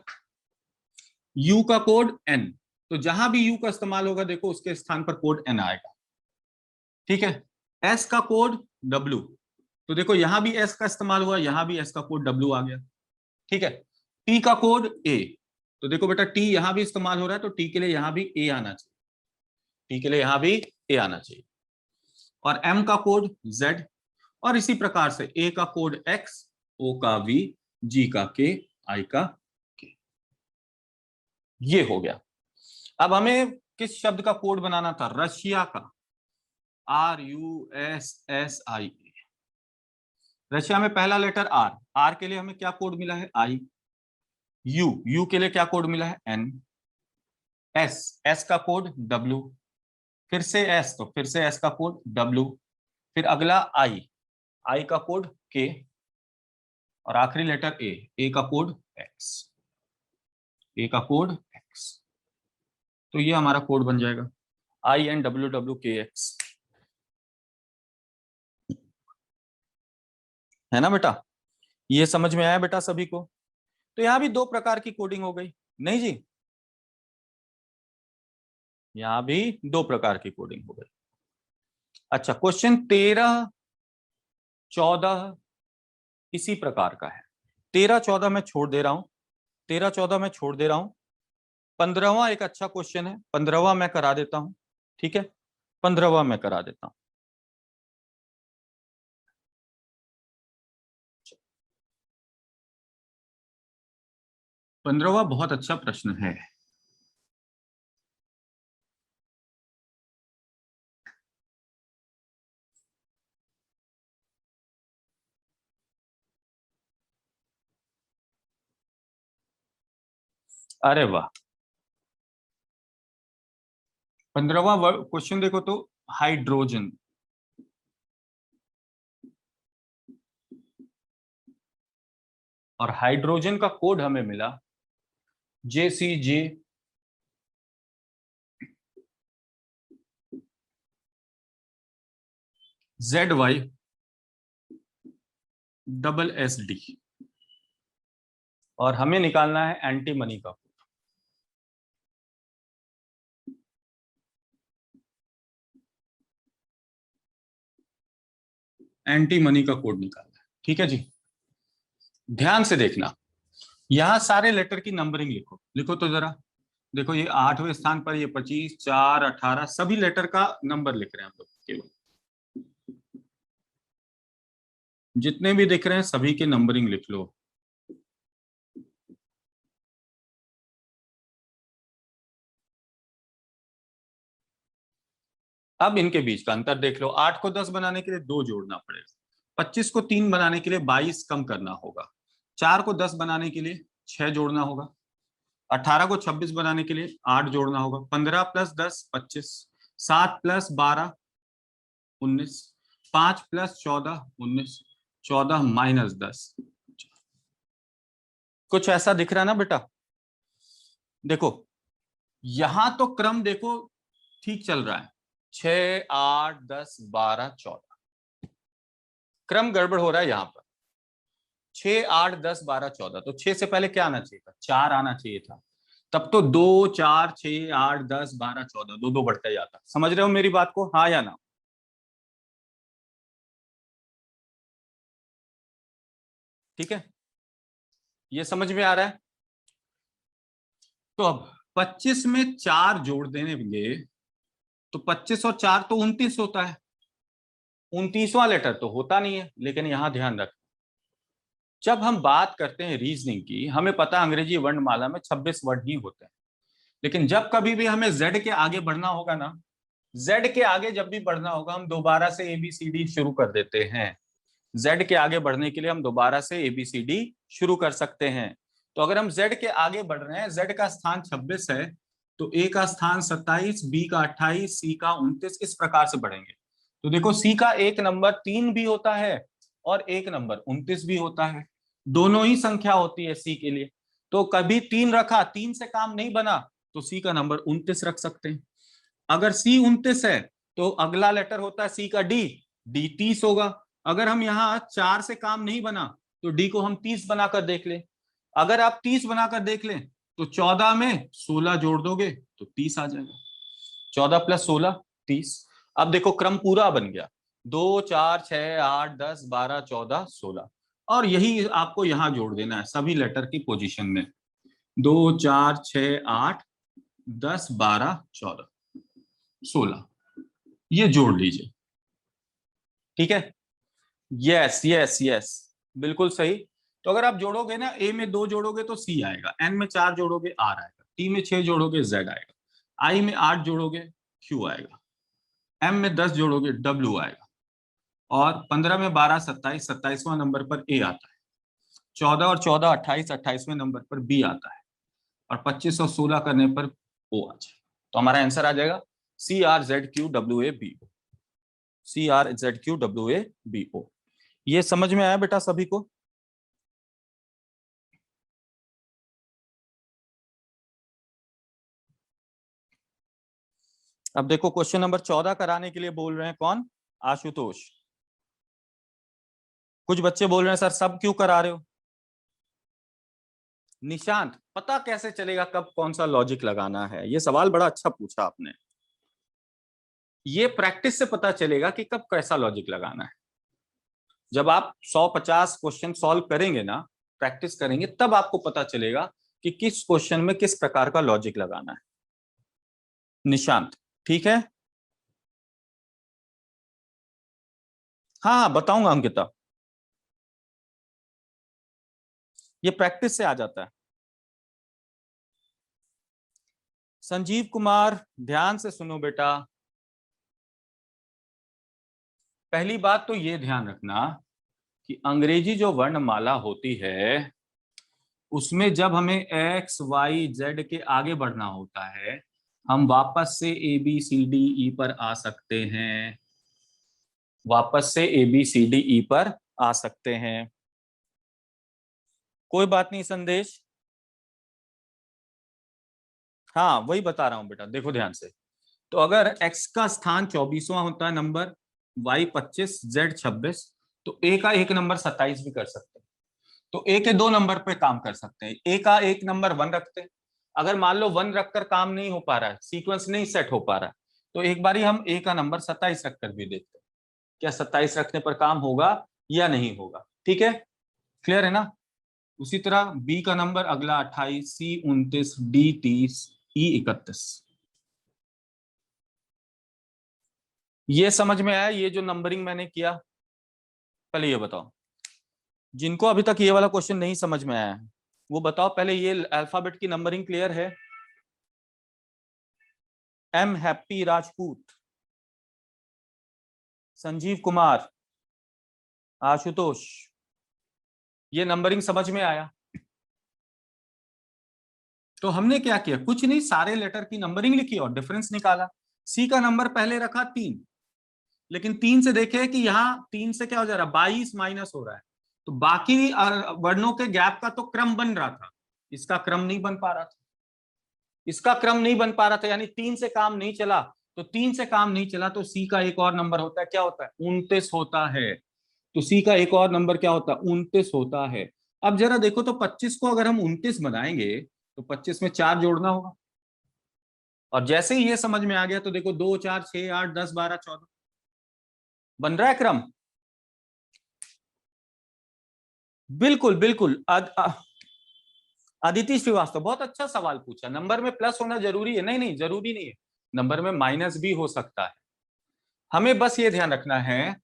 यू का कोड एन, तो जहां भी यू का इस्तेमाल होगा देखो उसके स्थान पर कोड एन आएगा। ठीक है, एस का कोड डब्ल्यू, तो देखो यहां भी एस का इस्तेमाल हुआ, यहां भी एस का कोड डब्ल्यू आ गया। ठीक है, टी का कोड ए, तो देखो बेटा टी यहां भी इस्तेमाल हो रहा है, तो टी के लिए यहां भी ए आना चाहिए, टी के लिए यहां भी ए आना चाहिए। और एम का कोड जेड, और इसी प्रकार से ए का कोड एक्स, O का V, G का K, I का K। ये हो गया। अब हमें किस शब्द का कोड बनाना था? रशिया का, RUSSIA। रशिया में पहला लेटर R, R के लिए हमें क्या कोड मिला है? I। U के लिए क्या कोड मिला है? N। S का कोड W, फिर से S, तो फिर से S का कोड W, फिर अगला I का कोड K, और आखिरी लेटर A का कोड X, A का कोड X। तो ये हमारा कोड बन जाएगा INWWKX, है ना बेटा? ये समझ में आया बेटा सभी को? तो यहां भी दो प्रकार की कोडिंग हो गई, नहीं जी? यहां भी दो प्रकार की कोडिंग हो गई। अच्छा, क्वेश्चन 13, 14 इसी प्रकार का है। 13, 14 मैं छोड़ दे रहा हूं, 13, 14 मैं छोड़ दे रहा हूं। 15वां एक अच्छा क्वेश्चन है, 15वां मैं करा देता हूं। ठीक है, 15वां मैं करा देता हूं। 15वां बहुत अच्छा प्रश्न है। अरे वाह, 15वां क्वेश्चन देखो तो, हाइड्रोजन। और हाइड्रोजन का कोड हमें मिला JCJ ZY SSD, और हमें निकालना है एंटीमनी का। एंटीमनी का कोड निकालना है, ठीक है जी। ध्यान से देखना, यहां सारे लेटर की नंबरिंग लिखो, लिखो तो जरा। देखो ये 8वें स्थान पर, ये 25, 4, 18 सभी लेटर का नंबर लिख रहे हैं हम लोग। केवल जितने भी दिख रहे हैं सभी के नंबरिंग लिख लो। अब इनके बीच का अंतर देख लो। 8 को 10 बनाने के लिए 2 जोड़ना पड़ेगा, 25 को 3 बनाने के लिए 22 कम करना होगा, 4 को 10 बनाने के लिए 6 जोड़ना होगा, 18 को 26 बनाने के लिए 8 जोड़ना होगा, 15 + 10 25, 7 + 12 19, 5 + 14 19, 14 - 10। कुछ ऐसा दिख रहा है ना बेटा? देखो यहां तो क्रम देखो ठीक चल रहा है, 6 8 10 12 14, क्रम गड़बड़ हो रहा है यहाँ पर। 6 8 10 12 14, तो 6 से पहले क्या आना चाहिए था? 4 आना चाहिए था। तब तो 2 4 6 8 10 12 14 दो दो बढ़ता जाता। समझ रहे हो मेरी बात को, हाँ या ना? ठीक है, ये समझ में आ रहा है? तो अब 25 में 4 जोड़ देंगे तो 25 और 4 तो 29 होता है। 29वां लेटर तो होता नहीं है, लेकिन यहां ध्यान रख, जब हम बात करते हैं रीजनिंग की, हमें पता है अंग्रेजी वर्णमाला में 26 वर्ड ही होते हैं, लेकिन जब कभी भी हमें जेड के आगे बढ़ना होगा ना, जेड के आगे जब भी बढ़ना होगा हम दोबारा से ABCD शुरू कर देते हैं। जेड के आगे बढ़ने के लिए हम दोबारा से ABCD शुरू कर सकते हैं। तो अगर हम जेड के आगे बढ़ रहे हैं, जेड का स्थान 26 है, तो ए का स्थान 27, बी का 28, सी का 29, इस प्रकार से बढ़ेंगे। तो देखो सी का एक नंबर 3 भी होता है और एक नंबर 29 भी होता है, दोनों ही संख्या होती है सी के लिए। तो कभी 3 रखा, 3 से काम नहीं बना, तो सी का नंबर 29 रख सकते हैं। अगर सी 29 है तो अगला लेटर होता है सी का डी, डी 30 होगा। अगर हम यहाँ 4 से काम नहीं बना तो डी को हम 30 बनाकर देख ले। अगर आप 30 बनाकर देख लें तो 14 में 16 जोड़ दोगे तो 30 आ जाएगा। 14 + 16 30। अब देखो क्रम पूरा बन गया, 2 4 6 8 10 12 14 16, और यही आपको यहां जोड़ देना है सभी लेटर की पोजीशन में। 2 4 6 8 10 12 14 16, ये जोड़ लीजिए। ठीक है, यस यस यस, बिल्कुल सही। तो अगर आप जोड़ोगे ना, ए में 2 जोड़ोगे तो सी आएगा, एन में 4 जोड़ोगे आर आएगा, टी में 6 जोड़ोगे जेड आएगा, आई में 8 जोड़ोगे क्यू आएगा, एम में 10 जोड़ोगे डब्ल्यू आएगा, और 15 में 12 27, 27वां नंबर पर ए आता है, 14 और 14 28, 28वें नंबर पर बी आता है, और 25 और 16 करने पर ओ आ जाए। तो हमारा आंसर आ जाएगा CRZQWABO, CRZQWABO। ये समझ में आया बेटा सभी को? अब देखो क्वेश्चन नंबर 14 कराने के लिए बोल रहे हैं कौन? आशुतोष। कुछ बच्चे बोल रहे हैं सर सब क्यों करा रहे हो? निशांत, पता कैसे चलेगा कब कौन सा लॉजिक लगाना है? ये सवाल बड़ा अच्छा पूछा आपने। ये प्रैक्टिस से पता चलेगा कि कब कैसा लॉजिक लगाना है। जब आप 150 क्वेश्चन सॉल्व करेंगे ना, प्रैक्टिस करेंगे, तब आपको पता चलेगा कि किस क्वेश्चन में किस प्रकार का लॉजिक लगाना है। निशांत, ठीक है? हाँ हाँ बताऊंगा अंकिता, ये प्रैक्टिस से आ जाता है। संजीव कुमार, ध्यान से सुनो बेटा। पहली बात तो ये ध्यान रखना कि अंग्रेजी जो वर्णमाला होती है, उसमें जब हमें एक्स वाई जेड के आगे बढ़ना होता है, हम वापस से A B C D E पर आ सकते हैं, वापस से A B C D E पर आ सकते हैं। कोई बात नहीं संदेश। हाँ वही बता रहा हूं बेटा, देखो ध्यान से। तो अगर x का स्थान 24वां होता है नंबर, y 25, z 26, तो a का एक नंबर 27 भी कर सकते हैं। तो a के दो नंबर पे काम कर सकते हैं। a का एक नंबर 1 रखते हैं। अगर मान लो 1 रखकर काम नहीं हो पा रहा है, सीक्वेंस नहीं सेट हो पा रहा है, तो एक बारी हम a का नंबर 27 रखकर भी देखते हैं, क्या 27 रखने पर काम होगा या नहीं होगा। ठीक है, क्लियर है ना? उसी तरह b का नंबर अगला 28, c 29, d 30, e 31। ये समझ में आया ये जो नंबरिंग मैंने किया? पहले ये बताओ, जिनको अभी तक ये वाला क्वेश्चन नहीं समझ में आया है वो बताओ पहले, ये अल्फाबेट की नंबरिंग क्लियर है? एम हैप्पी राजपूत, संजीव कुमार, आशुतोष, ये नंबरिंग समझ में आया? तो हमने क्या किया, कुछ नहीं, सारे लेटर की नंबरिंग लिखी और डिफरेंस निकाला। सी का नंबर पहले रखा 3, लेकिन 3 से देखे कि यहाँ 3 से क्या हो जा रहा है, 22 माइनस हो रहा है, तो बाकी वर्णों के गैप का तो क्रम बन रहा था, इसका क्रम नहीं बन पा रहा था, इसका क्रम नहीं बन पा रहा था, यानी 3 से काम नहीं चला। तो 3 से काम नहीं चला तो सी का एक और नंबर होता है, क्या होता है, 29 होता है। तो सी का एक और नंबर क्या होता है, 29 होता है। अब जरा देखो तो 25 को अगर हम 29 बनाएंगे तो 25 में 4 जोड़ना होगा, और जैसे ही ये समझ में आ गया तो देखो 2 4 6 8 10 12 14 बन रहा है क्रम। बिल्कुल बिल्कुल। अदिति श्रीवास्तव, बहुत अच्छा सवाल पूछा। नंबर में प्लस होना जरूरी है? नहीं नहीं जरूरी नहीं है, नंबर में माइनस भी हो सकता है। हमें बस ये ध्यान रखना है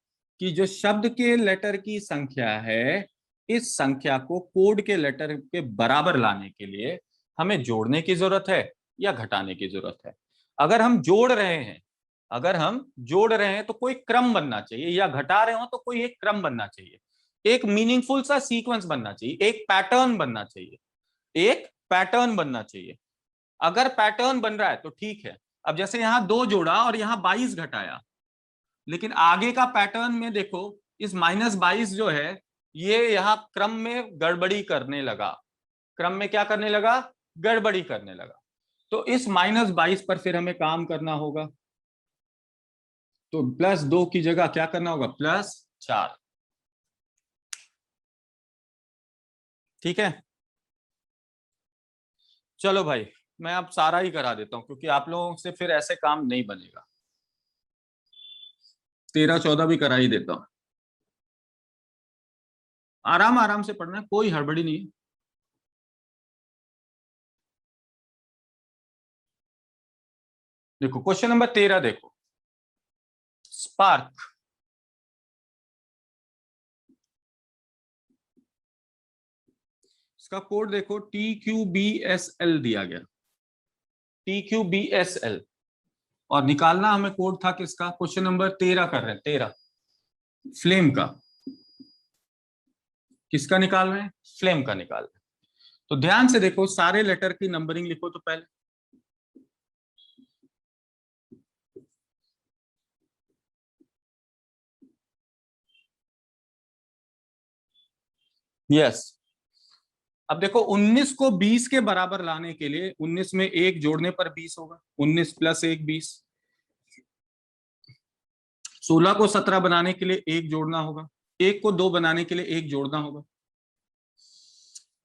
कि जो शब्द के लेटर की संख्या है, इस संख्या को कोड के लेटर के बराबर लाने के लिए हमें जोड़ने की जरूरत है या घटाने की जरूरत है। अगर हम जोड़ रहे हैं, अगर हम जोड़ रहे हैं तो कोई क्रम बनना चाहिए, या घटा रहे हो तो कोई एक क्रम बनना चाहिए, एक मीनिंगफुल सा सीक्वेंस बनना चाहिए, एक पैटर्न बनना चाहिए, एक पैटर्न बनना चाहिए। अगर पैटर्न बन रहा है तो ठीक है। अब जैसे यहां 2 जोड़ा और यहां 22 घटाया, लेकिन आगे का पैटर्न में देखो, इस -22 जो है ये यहां क्रम में गड़बड़ी करने लगा, क्रम में क्या करने लगा, गड़बड़ी करने लगा। तो इस -22 पर फिर हमें काम करना होगा। तो +2 की जगह क्या करना होगा, +4। ठीक है, चलो भाई, मैं अब सारा ही करा देता हूं क्योंकि आप लोगों से फिर ऐसे काम नहीं बनेगा। 13 14 भी करा ही देता हूं। आराम आराम से पढ़ना है, कोई हड़बड़ी नहीं है। देखो क्वेश्चन नंबर 13 देखो, स्पार्क, इसका कोड देखो, TQBSL दिया गया, TQBSL। और निकालना हमें कोड था किसका, क्वेश्चन नंबर 13 कर रहे हैं, 13 फ्लेम का। किसका निकाल रहे हैं, फ्लेम का निकाल रहे हैं। तो ध्यान से देखो, सारे लेटर की नंबरिंग लिखो तो पहले। यस। अब देखो 19 को 20 के बराबर लाने के लिए 19 में एक जोड़ने पर 20 होगा, 19 प्लस एक 20। 16 को 17 बनाने के लिए एक जोड़ना होगा, एक को 2 बनाने के लिए एक जोड़ना होगा।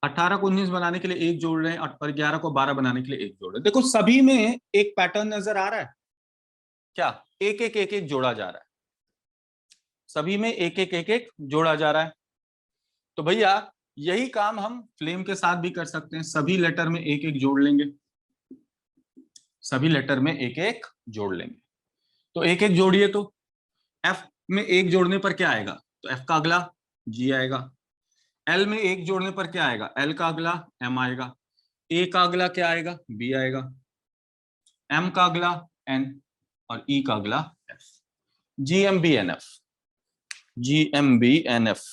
18 को 19 बनाने के लिए एक जोड़ रहे हैं, और 11 को 12 बनाने के लिए एक जोड़ रहे हैं। देखो सभी में एक पैटर्न नजर आ रहा है क्या, एक एक एक एक जोड़ा जा रहा है, सभी में एक एक एक एक जोड़ा जा रहा है। तो भैया यही काम हम फ्लेम के साथ भी कर सकते हैं, सभी लेटर में एक एक जोड़ लेंगे, सभी लेटर में एक एक जोड़ लेंगे। तो एक एक जोड़िए, तो एफ में एक जोड़ने पर क्या आएगा, तो एफ का अगला जी आएगा। एल में एक जोड़ने पर क्या आएगा, एल का अगला एम आएगा। ए का अगला क्या आएगा, बी आएगा। एम का अगला एन, और ई का अगला F. G M B N F, G M B N F.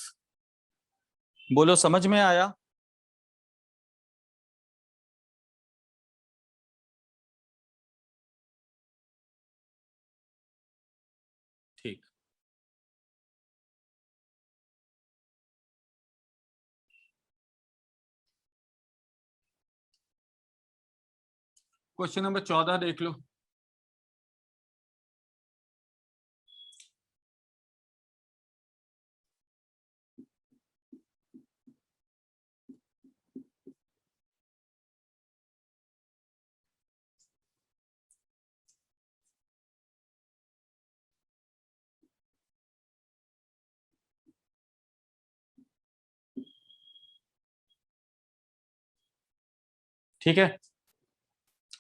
बोलो समझ में आया। ठीक। क्वेश्चन नंबर 14 देख लो। ठीक है,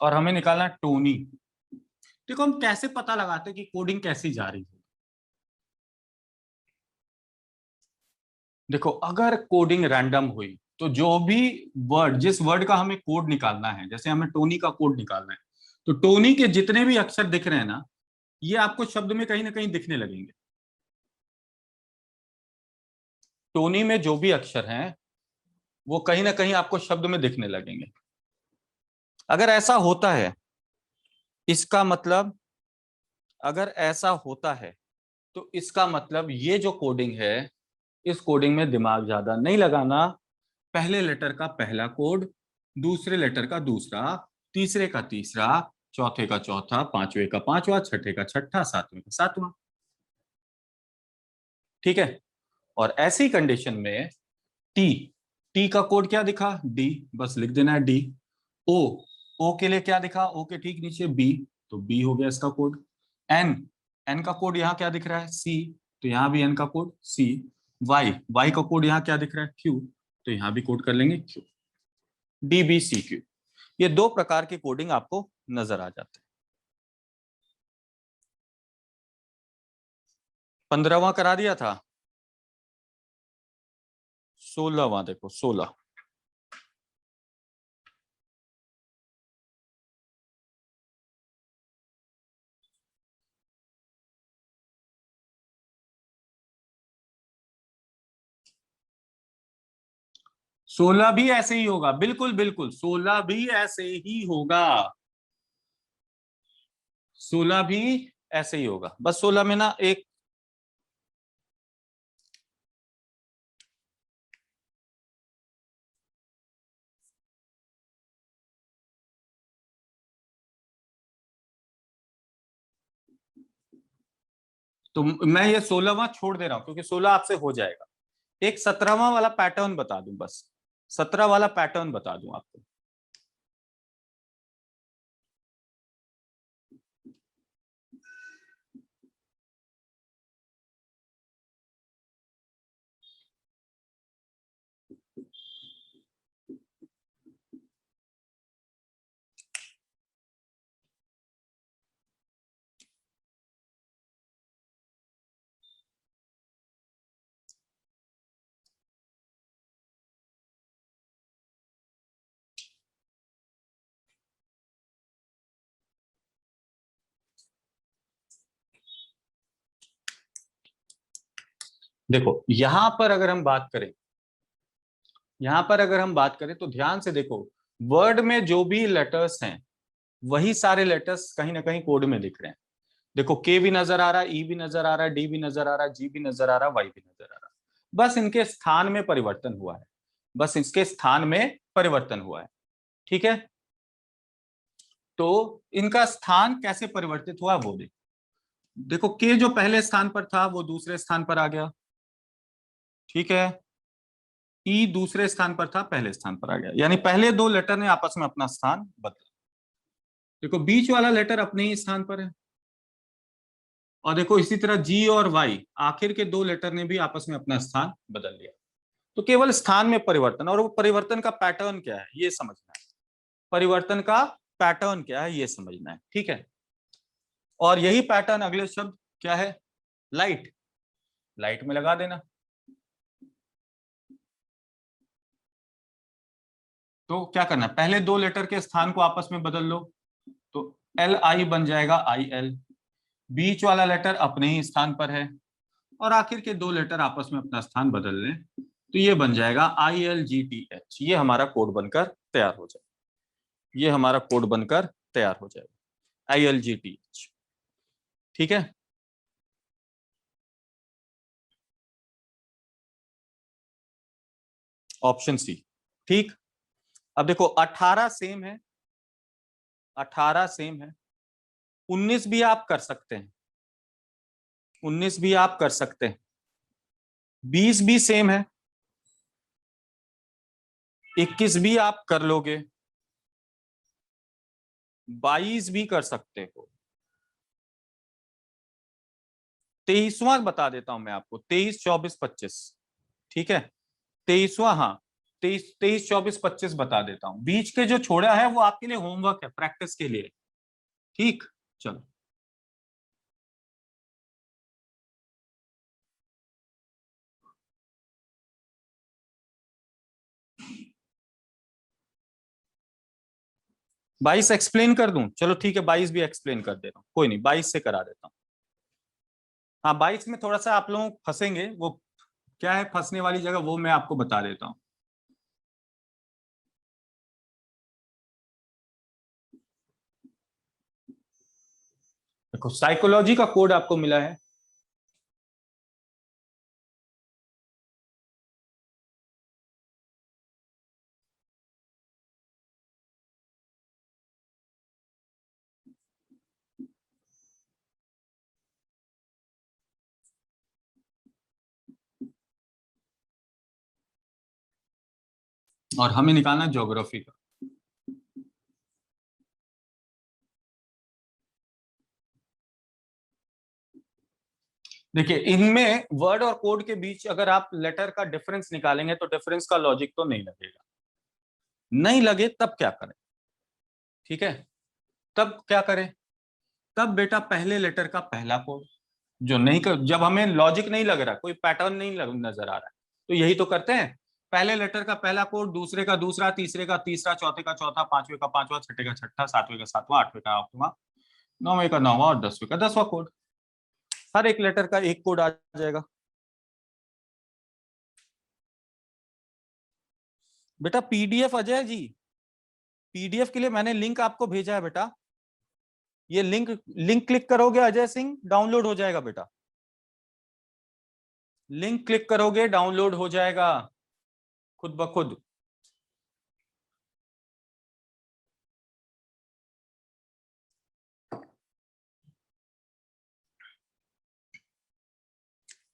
और हमें निकालना है टोनी। देखो हम कैसे पता लगाते हैं कि कोडिंग कैसी जा रही है। देखो अगर कोडिंग रैंडम हुई तो जो भी वर्ड, जिस वर्ड का हमें कोड निकालना है, जैसे हमें टोनी का कोड निकालना है, तो टोनी के जितने भी अक्षर दिख रहे हैं ना, ये आपको शब्द में कहीं ना कहीं दिखने लगेंगे। टोनी में जो भी अक्षर हैं वो कहीं ना कहीं आपको शब्द में दिखने लगेंगे। अगर ऐसा होता है, इसका मतलब, अगर ऐसा होता है तो इसका मतलब ये जो कोडिंग है, इस कोडिंग में दिमाग ज्यादा नहीं लगाना। पहले लेटर का पहला कोड, दूसरे लेटर का दूसरा, तीसरे का तीसरा, चौथे का चौथा, पांचवे का पांचवा, छठे का छठा, सातवें का सातवां। ठीक है। और ऐसी कंडीशन में टी, टी का कोड क्या दिखा, डी, बस लिख देना है डी। ओ, ओ के लिए क्या दिखा, ओ के ठीक नीचे बी, तो बी हो गया इसका कोड। एन, एन का कोड यहाँ क्या दिख रहा है, सी, तो यहाँ भी एन का कोड सी। वाई, वाई का कोड यहाँ क्या दिख रहा है, क्यू, तो यहाँ भी कोड कर लेंगे Q. D B C Q, ये दो प्रकार की कोडिंग आपको नजर आ जाते हैं। 15वां करा दिया था, 16वां देखो, 16। सोलह भी ऐसे ही होगा, बिल्कुल बिल्कुल 16 भी ऐसे ही होगा, 16 भी ऐसे ही होगा। बस 16 में ना एक, तो मैं ये 16वां छोड़ दे रहा हूं क्योंकि 16 आपसे हो जाएगा। एक 17वां वाला पैटर्न बता दूं बस, 17 वाला पैटर्न बता दूं आपको। देखो यहां पर अगर हम बात करें, यहां पर अगर हम बात करें तो ध्यान से देखो, वर्ड में जो भी लेटर्स हैं वही सारे लेटर्स कहीं ना कहीं कोड में दिख रहे हैं। देखो के भी नजर आ रहा है, ई भी नजर आ रहा है, डी भी नजर आ रहा है, जी भी नजर आ रहा है, वाई भी नजर आ रहा है। बस इनके स्थान में परिवर्तन हुआ है, बस इसके स्थान में परिवर्तन हुआ है। ठीक है, तो इनका स्थान कैसे परिवर्तित हुआ वो देखो। देखो के जो पहले स्थान पर था वो दूसरे स्थान पर आ गया। ठीक है, ई दूसरे स्थान पर था, पहले स्थान पर आ गया, यानी पहले दो लेटर ने आपस में अपना स्थान बदला। देखो बीच वाला लेटर अपने ही स्थान पर है, और देखो इसी तरह जी और वाई आखिर के दो लेटर ने भी आपस में अपना स्थान बदल लिया। तो केवल स्थान में परिवर्तन, और वो परिवर्तन का पैटर्न क्या है ये समझना है, परिवर्तन का पैटर्न क्या है ये समझना है। ठीक है, और यही पैटर्न अगले शब्द क्या है, लाइट, लाइट में लगा देना। तो क्या करना है, पहले दो लेटर के स्थान को आपस में बदल लो, तो एल आई बन जाएगा आई एल, बीच वाला लेटर अपने ही स्थान पर है, और आखिर के दो लेटर आपस में अपना स्थान बदल लें, तो ये बन जाएगा I L G T H. ये हमारा कोड बनकर तैयार हो जाएगा, ये हमारा कोड बनकर तैयार हो जाएगा, I L G T H. ठीक है, ऑप्शन सी। ठीक, अब देखो 18 सेम है, 18 सेम है, 19 भी आप कर सकते हैं, 19 भी आप कर सकते हैं, 20 भी सेम है, 21 भी आप कर लोगे, 22 भी कर सकते हो, 23वां बता देता हूं मैं आपको, 23 24 25। ठीक है, 23वां, हाँ 23 23 24 25 बता देता हूं, बीच के जो छोड़ा है वो आपके लिए होमवर्क है, प्रैक्टिस के लिए। ठीक, चलो। बाईस एक्सप्लेन कर दूं, चलो ठीक है 22 भी एक्सप्लेन कर दे रहा हूं, कोई नहीं 22 से करा देता हूं। हाँ 22 में थोड़ा सा आप लोग फंसेंगे, वो क्या है फंसने वाली जगह वो मैं आपको बता देता हूँ। देखो साइकोलॉजी का कोड आपको मिला है, और हमें निकालना ज्योग्राफी का। देखिए इनमें वर्ड और कोड के बीच अगर आप लेटर का डिफरेंस निकालेंगे तो डिफरेंस का लॉजिक तो नहीं लगेगा, नहीं लगे तब क्या करें। ठीक है, तब क्या करें, तब बेटा पहले लेटर का पहला कोड, जो नहीं कर, जब हमें लॉजिक नहीं लग रहा, कोई पैटर्न नहीं नजर आ रहा है, तो यही तो करते हैं, पहले लेटर का पहला कोड, दूसरे का दूसरा, तीसरे का तीसरा, चौथे का चौथा, पांचवे का पांचवा, छठे का छठा, सातवें का सातवां, आठवें का आठवां, नौवें का नौवां और 10वें का 10वां कोड। हर एक लेटर का एक कोड आ जाएगा। बेटा पीडीएफ अजय जी, पीडीएफ के लिए मैंने लिंक आपको भेजा है बेटा, ये लिंक लिंक क्लिक करोगे अजय सिंह डाउनलोड हो जाएगा बेटा, लिंक क्लिक करोगे डाउनलोड हो जाएगा खुद ब खुद।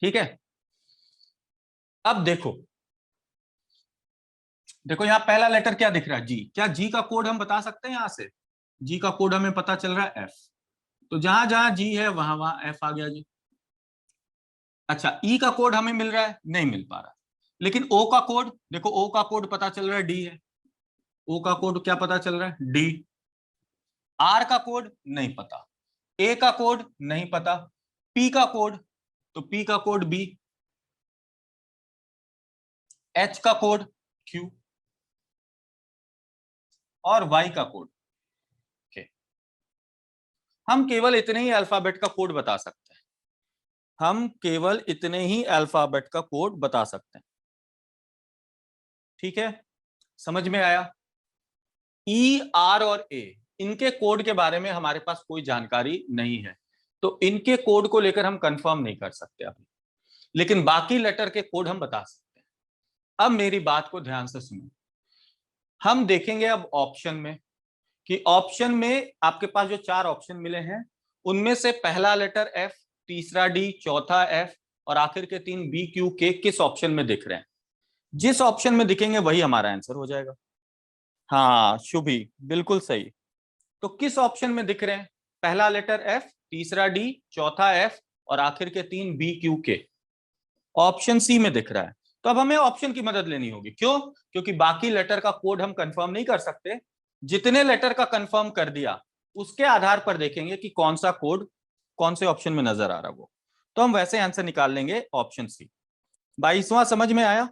ठीक है, अब देखो, देखो यहाँ पहला लेटर क्या दिख रहा है, जी, क्या जी का कोड हम बता सकते हैं, यहां से जी का कोड हमें पता चल रहा है एफ, तो जहां जहां जी है वहां वहां एफ आ गया जी। अच्छा ई का कोड हमें मिल रहा है, नहीं मिल पा रहा, लेकिन ओ का कोड देखो, ओ का कोड पता चल रहा है डी है, ओ का कोड क्या पता चल रहा है डी, आर का कोड नहीं पता, ए का कोड नहीं पता, पी का कोड, तो पी का कोड बी, एच का कोड क्यू, और वाई का कोड के। हम केवल इतने ही अल्फाबेट का कोड बता सकते हैं, हम केवल इतने ही अल्फाबेट का कोड बता सकते हैं। ठीक है, समझ में आया? ई, आर और ए, इनके कोड के बारे में हमारे पास कोई जानकारी नहीं है, तो इनके कोड को लेकर हम कंफर्म नहीं कर सकते अभी, लेकिन बाकी लेटर के कोड हम बता सकते हैं। अब मेरी बात को ध्यान से सुनो। हम देखेंगे अब ऑप्शन में कि ऑप्शन में आपके पास जो 4 ऑप्शन मिले हैं उनमें से पहला लेटर एफ, तीसरा डी, चौथा एफ और आखिर के 3 बी, क्यू, के किस ऑप्शन में दिख रहे हैं। जिस ऑप्शन में दिखेंगे वही हमारा आंसर हो जाएगा। हाँ शुभी, बिल्कुल सही। तो किस ऑप्शन में दिख रहे हैं? पहला लेटर एफ, तीसरा डी, चौथा एफ और आखिर के 3 बी, क्यू, के। ऑप्शन सी में दिख रहा है। तो अब हमें ऑप्शन की मदद लेनी होगी। क्यों? क्योंकि बाकी लेटर का कोड हम कंफर्म नहीं कर सकते। जितने लेटर का कंफर्म कर दिया उसके आधार पर देखेंगे कि कौन सा कोड कौन से ऑप्शन में नजर आ रहा वो, तो हम वैसे आंसर निकाल लेंगे ऑप्शन सी। 22वां समझ में आया?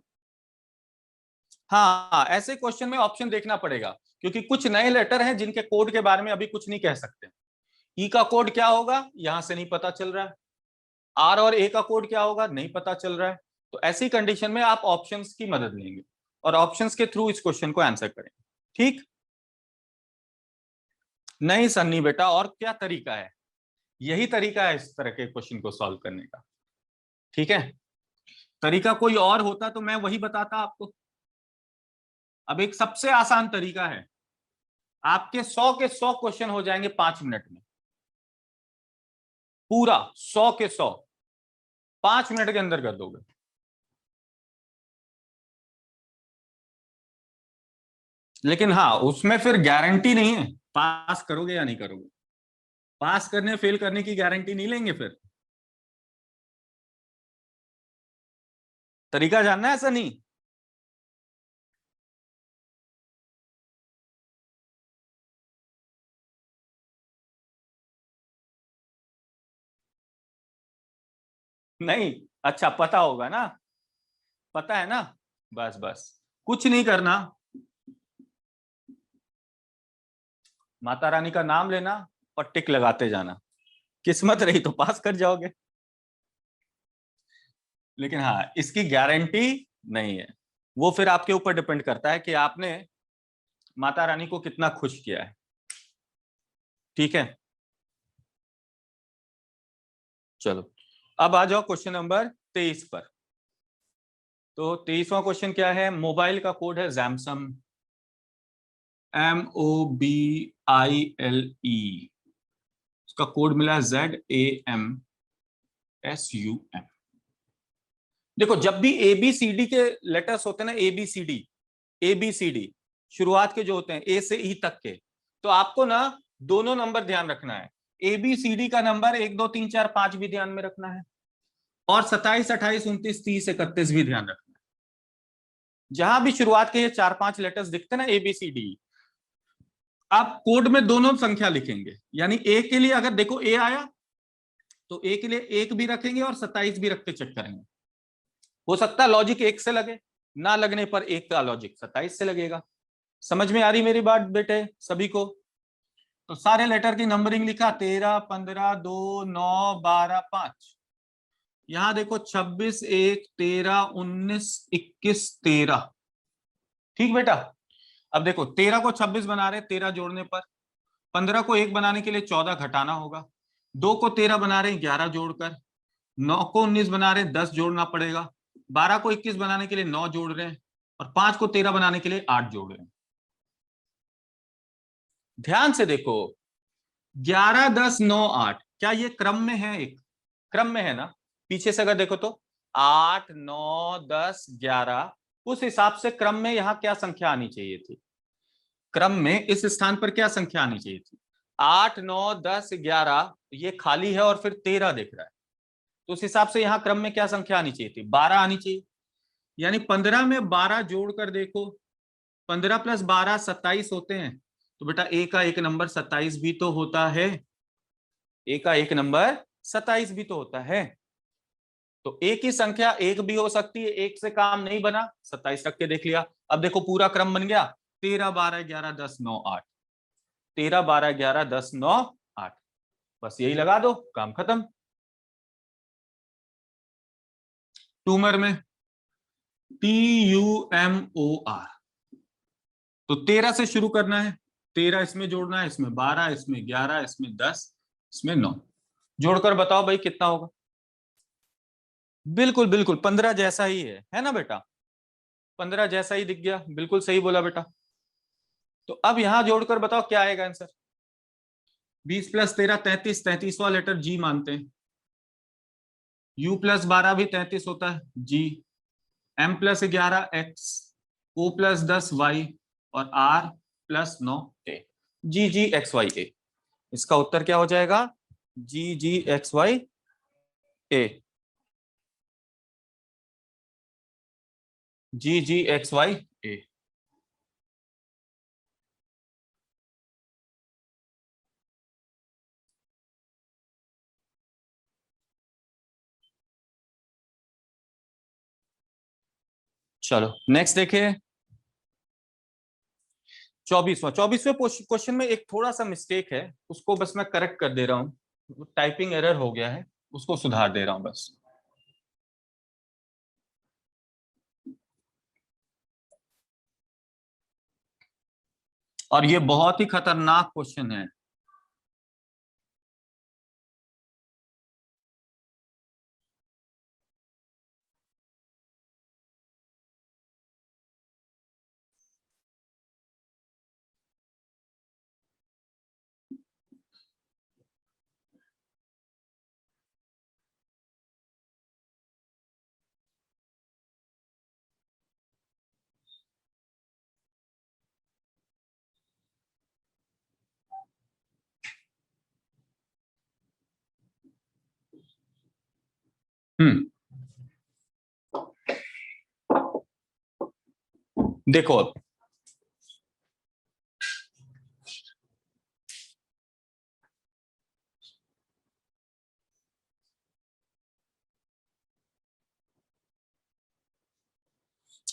हाँ, ऐसे क्वेश्चन में ऑप्शन देखना पड़ेगा क्योंकि कुछ नए लेटर हैं जिनके कोड के बारे में अभी कुछ नहीं कह सकते। ई का कोड क्या होगा यहां से नहीं पता चल रहा है, आर और ए का कोड क्या होगा नहीं पता चल रहा है। तो ऐसी कंडीशन में आप ऑप्शंस की मदद लेंगे और ऑप्शंस के थ्रू इस क्वेश्चन को आंसर करेंगे। ठीक? नहीं सन्नी बेटा, और क्या तरीका है? यही तरीका है इस तरह के क्वेश्चन को सॉल्व करने का। ठीक है, तरीका कोई और होता तो मैं वही बताता आपको। अब एक सबसे आसान तरीका है, आपके 100 के 100 क्वेश्चन हो जाएंगे 5 मिनट में। पूरा 100 के 100 5 मिनट के अंदर कर दोगे। लेकिन हाँ, उसमें फिर गारंटी नहीं है पास करोगे या नहीं करोगे। पास करने फेल करने की गारंटी नहीं लेंगे फिर। तरीका जानना है ऐसा नहीं? नहीं, अच्छा पता होगा ना, पता है ना। बस बस, कुछ नहीं करना, माता रानी का नाम लेना और टिक लगाते जाना। किस्मत रही तो पास कर जाओगे, लेकिन हाँ इसकी गारंटी नहीं है। वो फिर आपके ऊपर डिपेंड करता है कि आपने माता रानी को कितना खुश किया है। ठीक है, चलो अब आ जाओ क्वेश्चन नंबर 23 पर। तो 23वां क्वेश्चन क्या है? मोबाइल का कोड है सैमसंग, MOBILE। उसका कोड मिला है ZAMSUM। देखो, जब भी ABCD के लेटर्स होते हैं ना, ABCD शुरुआत के जो होते हैं A से E तक के, तो आपको ना दोनों नंबर ध्यान रखना है। ABCD का नंबर 1 2 3 4 5 भी ध्यान में रखना है और 27 28 29 30 31 भी ध्यान रखना है। जहां भी शुरुआत के ये 4 5 लेटर्स दिखते हैं ना ABCD, आप कोड में दोनों संख्या लिखेंगे। यानी ए के लिए अगर देखो ए आया तो ए के लिए 1 भी रखेंगे और 27 भी रख के चेक करेंगे। हो सकता है लॉजिक 1 से लगे, ना लगने पर 1 का लॉजिक 27 से लगेगा। समझ में आ रही मेरी बात बेटे सभी को? तो सारे लेटर की नंबरिंग लिखा, 13 15 2 9 12 5। यहां देखो 26 1 13 19 21 13। ठीक बेटा? अब देखो 13 को 26 बना रहे, 13 जोड़ने पर 15 को 1 बनाने के लिए 14 घटाना होगा, 2 को 13 बना रहे 11 जोड़कर, 9 को 19 बना रहे 10 जोड़ना पड़ेगा, 12 को 21 बनाने के लिए 9 जोड़ रहे हैं और 5 को 13 बनाने के लिए 8 जोड़ रहे हैं। ध्यान से देखो, 11 10 9 8, क्या ये क्रम में है? एक क्रम में है ना? पीछे से अगर देखो तो 8 9 10 11, उस हिसाब से क्रम में यहां क्या संख्या आनी चाहिए थी? क्रम में इस स्थान पर क्या संख्या आनी चाहिए थी? 8 9 10 11, ये खाली है और फिर 13 दिख रहा है, तो उस हिसाब से यहां क्रम में क्या संख्या आनी चाहिए थी? 12 आनी चाहिए। यानी 15 में 12 जोड़कर देखो, 15 + 12 27 होते हैं। तो बेटा ए का एक नंबर 27 भी तो होता है, ए का एक नंबर 27 भी तो होता है। तो ए की संख्या एक भी हो सकती है, एक से काम नहीं बना, 27 रख के देख लिया। अब देखो पूरा क्रम बन गया, 13 12 11 10 9 8, 13 12 11 10 9 8। बस यही लगा दो, काम खत्म। ट्यूमर में TUMOR। तो 13 से शुरू करना है, 13 इसमें जोड़ना है, इसमें 12, इसमें 11, इसमें 10, इसमें 9, जोड़कर बताओ भाई कितना होगा। बिल्कुल बिल्कुल 15 जैसा ही है ना बेटा, 15 जैसा ही दिख गया, बिल्कुल सही बोला बेटा। तो अब यहां जोड़कर बताओ क्या आएगा आंसर। 20 + 13 33, 33वां लेटर जी मानते हैं। U + 12 भी 33 होता है जी। M + 11 X, O + 10 Y, और R + 9 A। GGXYA, इसका उत्तर क्या हो जाएगा? GGXYA। GGXYA। चलो नेक्स्ट देखिए। 24वें क्वेश्चन में एक थोड़ा सा मिस्टेक है, उसको बस मैं करेक्ट कर दे रहा हूं, टाइपिंग एरर हो गया है, उसको सुधार दे रहा हूं बस। और ये बहुत ही खतरनाक क्वेश्चन है। हम्म, देखो अब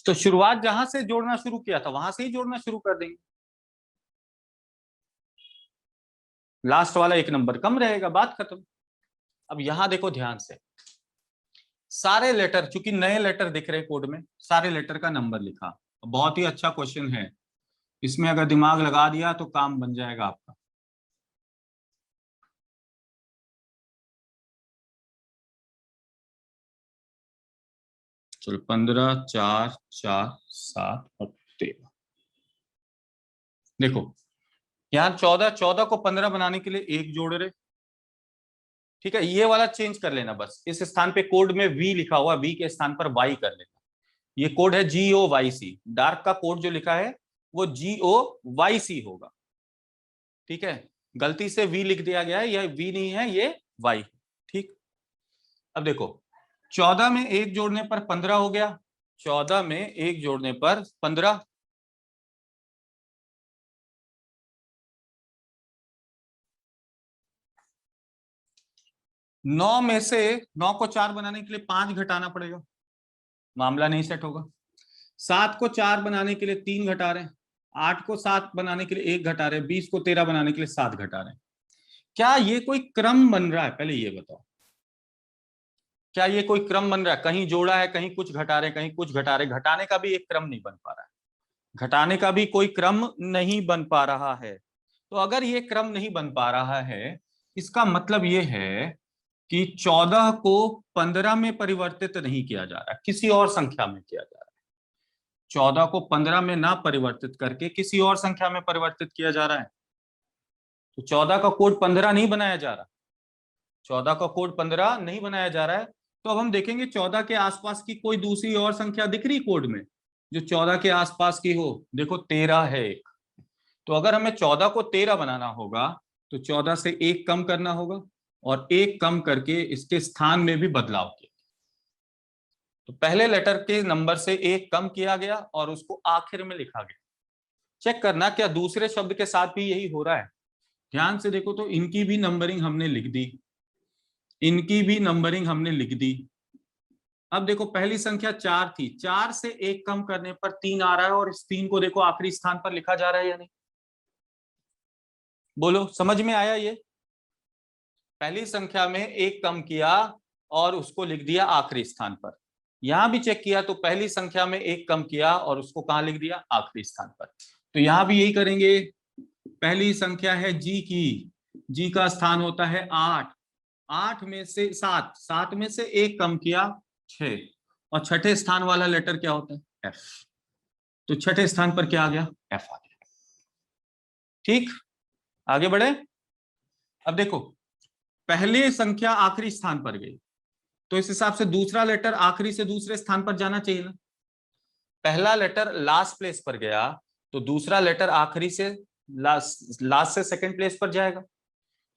तो शुरुआत जहां से जोड़ना शुरू किया था वहां से ही जोड़ना शुरू कर देंगे। लास्ट वाला एक नंबर कम रहेगा, बात खत्म। अब यहां देखो ध्यान से, सारे लेटर, चूंकि नए लेटर दिख रहे कोड में, सारे लेटर का नंबर लिखा। बहुत ही अच्छा क्वेश्चन है, इसमें अगर दिमाग लगा दिया तो काम बन जाएगा आपका। चलो 15, 4, 4, 7 और 13। देखो यहाँ 14, 14 को 15 बनाने के लिए एक जोड़ रहे। ठीक है, ये वाला चेंज कर लेना बस, इस स्थान पे कोड में V लिखा हुआ, V के स्थान पर Y कर लेना। ये कोड है GOYC, डार्क का कोड जो लिखा है वो GOYC होगा। ठीक है, गलती से V लिख दिया गया है, यह V नहीं है, ये Y। ठीक, अब देखो 14 में एक जोड़ने पर 15 हो गया, 14 में एक जोड़ने पर 15। 9 में से 9 को 4 बनाने के लिए 5 घटाना पड़ेगा, मामला नहीं सेट होगा। 7 को 4 बनाने के लिए 3 घटा रहे हैं, 8 को 7 बनाने के लिए 1 घटा रहे हैं, 20 को 13 बनाने के लिए 7 घटा रहे हैं। क्या ये कोई क्रम बन रहा है, पहले ये बताओ, क्या ये कोई क्रम बन रहा है? कहीं जोड़ा है, कहीं कुछ घटा रहे, कहीं कुछ घटा रहे, घटाने का भी एक क्रम नहीं बन पा रहा है, घटाने का भी कोई क्रम नहीं बन पा रहा है। तो अगर ये क्रम नहीं बन पा रहा है, इसका मतलब ये है कि 14 को 15 में परिवर्तित नहीं किया जा रहा, किसी और संख्या में किया जा रहा है। 14 को 15 में ना परिवर्तित करके किसी और संख्या में परिवर्तित किया जा रहा है। तो 14 का कोड 15 नहीं बनाया जा रहा, 14 का कोड 15 नहीं बनाया जा रहा है। तो अब हम देखेंगे 14 के आसपास की कोई दूसरी और संख्या दिख रही कोड में जो 14 के आसपास की हो। देखो 13 है एक, तो अगर हमें 14 को 13 बनाना होगा तो 14 से एक कम करना होगा, और एक कम करके इसके स्थान में भी बदलाव किया। तो पहले लेटर के नंबर से एक कम किया गया और उसको आखिर में लिखा गया। चेक करना क्या दूसरे शब्द के साथ भी यही हो रहा है। ध्यान से देखो, तो इनकी भी नंबरिंग हमने लिख दी, इनकी भी नंबरिंग हमने लिख दी। अब देखो पहली संख्या 4 थी, 4 से एक कम करने पर 3 आ रहा है, और इस 3 को देखो आखिरी स्थान पर लिखा जा रहा है या नहीं? बोलो, समझ में आया? ये पहली संख्या में एक कम किया और उसको लिख दिया आखिरी स्थान पर। यहां भी चेक किया तो पहली संख्या में एक कम किया और उसको कहां लिख दिया, आखिरी स्थान पर। तो यहां भी यही करेंगे। पहली संख्या है जी की, जी का स्थान होता है 8, 8 में से 7, 7 में से एक कम किया 6, और छठे स्थान वाला लेटर क्या होता है, एफ। तो छठे स्थान पर क्या आ गया, एफ आ गया। ठीक, आगे बढ़े। अब देखो, पहले संख्या आखिरी स्थान पर गई, तो इस हिसाब से दूसरा लेटर आखिरी से दूसरे स्थान पर जाना चाहिए ना। पहला लेटर लास्ट प्लेस पर गया, तो दूसरा लेटर आखिरी से लास्ट से सेकंड प्लेस पर जाएगा।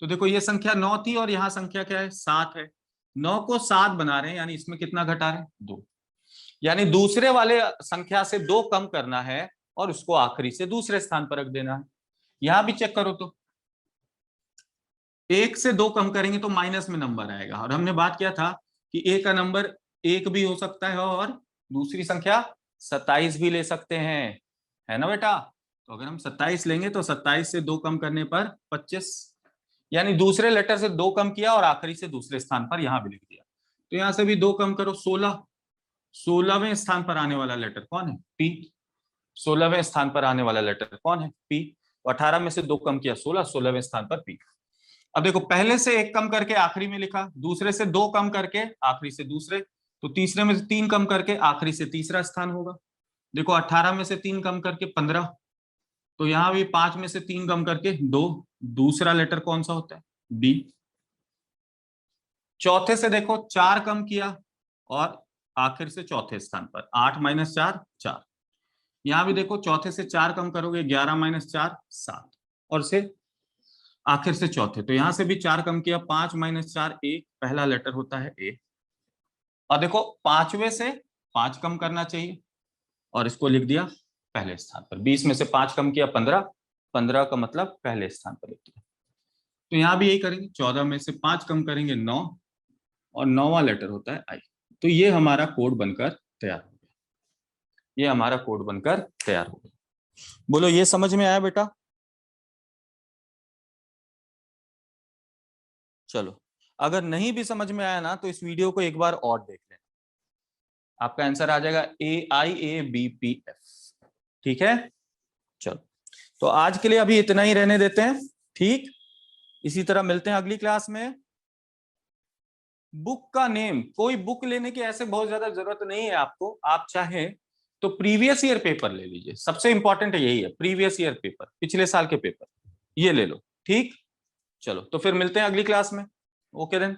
तो देखो ये संख्या 9 थी और यहां संख्या क्या है, 7 है। 9 को 7 बना रहे हैं, यानी इसमें कितना घटा रहे हैं, 2। यानी दूसरे वाले संख्या से 2 कम करना है और उसको आखिरी से दूसरे स्थान पर रख देना है। यहां भी चेक करो तो 1 से 2 कम करेंगे तो माइनस में नंबर आएगा, और हमने बात किया था कि ए का नंबर 1 भी हो सकता है और दूसरी संख्या 27 भी ले सकते हैं, है ना बेटा। तो अगर हम 27 लेंगे तो 27 से 2 कम करने पर 25, यानी दूसरे लेटर से 2 कम किया और आखिरी से दूसरे स्थान पर यहां भी लिख दिया। तो यहां से भी 2 कम करो, 16। 16वें स्थान पर आने वाला लेटर कौन है, पी। 16वें स्थान पर आने वाला लेटर कौन है, पी। 18 में से 2 कम किया, 16, 16वें स्थान पर पी। अब देखो, पहले से 1 कम करके आखिरी में लिखा, दूसरे से 2 कम करके आखिरी से दूसरे, तो तीसरे में से 3 कम करके आखिरी से तीसरा स्थान होगा। देखो 18 में से 3 कम करके 15, तो यहां भी 5 में से 3 कम करके 2, दूसरा लेटर कौन सा होता है, बी। चौथे से देखो 4 कम किया और आखिर से चौथे स्थान पर 8 माइनस 4, 4। यहां भी देखो चौथे से 4 कम करोगे, 11 माइनस 4, 7, और से आखिर से चौथे, तो यहां से भी 4 कम किया, 5 माइनस 4, 1, पहला लेटर होता है ए। और देखो 5वें से 5 कम करना चाहिए और इसको लिख दिया पहले स्थान पर। 20 में से 5 कम किया, 15, 15 का मतलब पहले स्थान पर लिख दिया। तो यहां भी यही करेंगे, 14 में से 5 कम करेंगे 9, और 9वां लेटर होता है आई। तो ये हमारा कोड बनकर तैयार हो गया, ये हमारा कोड बनकर तैयार हो गया। बोलो ये समझ में आया बेटा। चलो, अगर नहीं भी समझ में आया ना तो इस वीडियो को एक बार और देख लेना, आपका आंसर आ जाएगा AIABPF। ठीक है, चलो तो आज के लिए अभी इतना ही रहने देते हैं। ठीक, इसी तरह मिलते हैं अगली क्लास में। बुक का नेम, कोई बुक लेने की ऐसे बहुत ज्यादा जरूरत नहीं है आपको, आप चाहे तो प्रीवियस ईयर पेपर ले लीजिए, सबसे इंपॉर्टेंट यही है, प्रीवियस ईयर पेपर, पिछले साल के पेपर ये ले लो। ठीक, चलो तो फिर मिलते हैं अगली क्लास में। Okay then.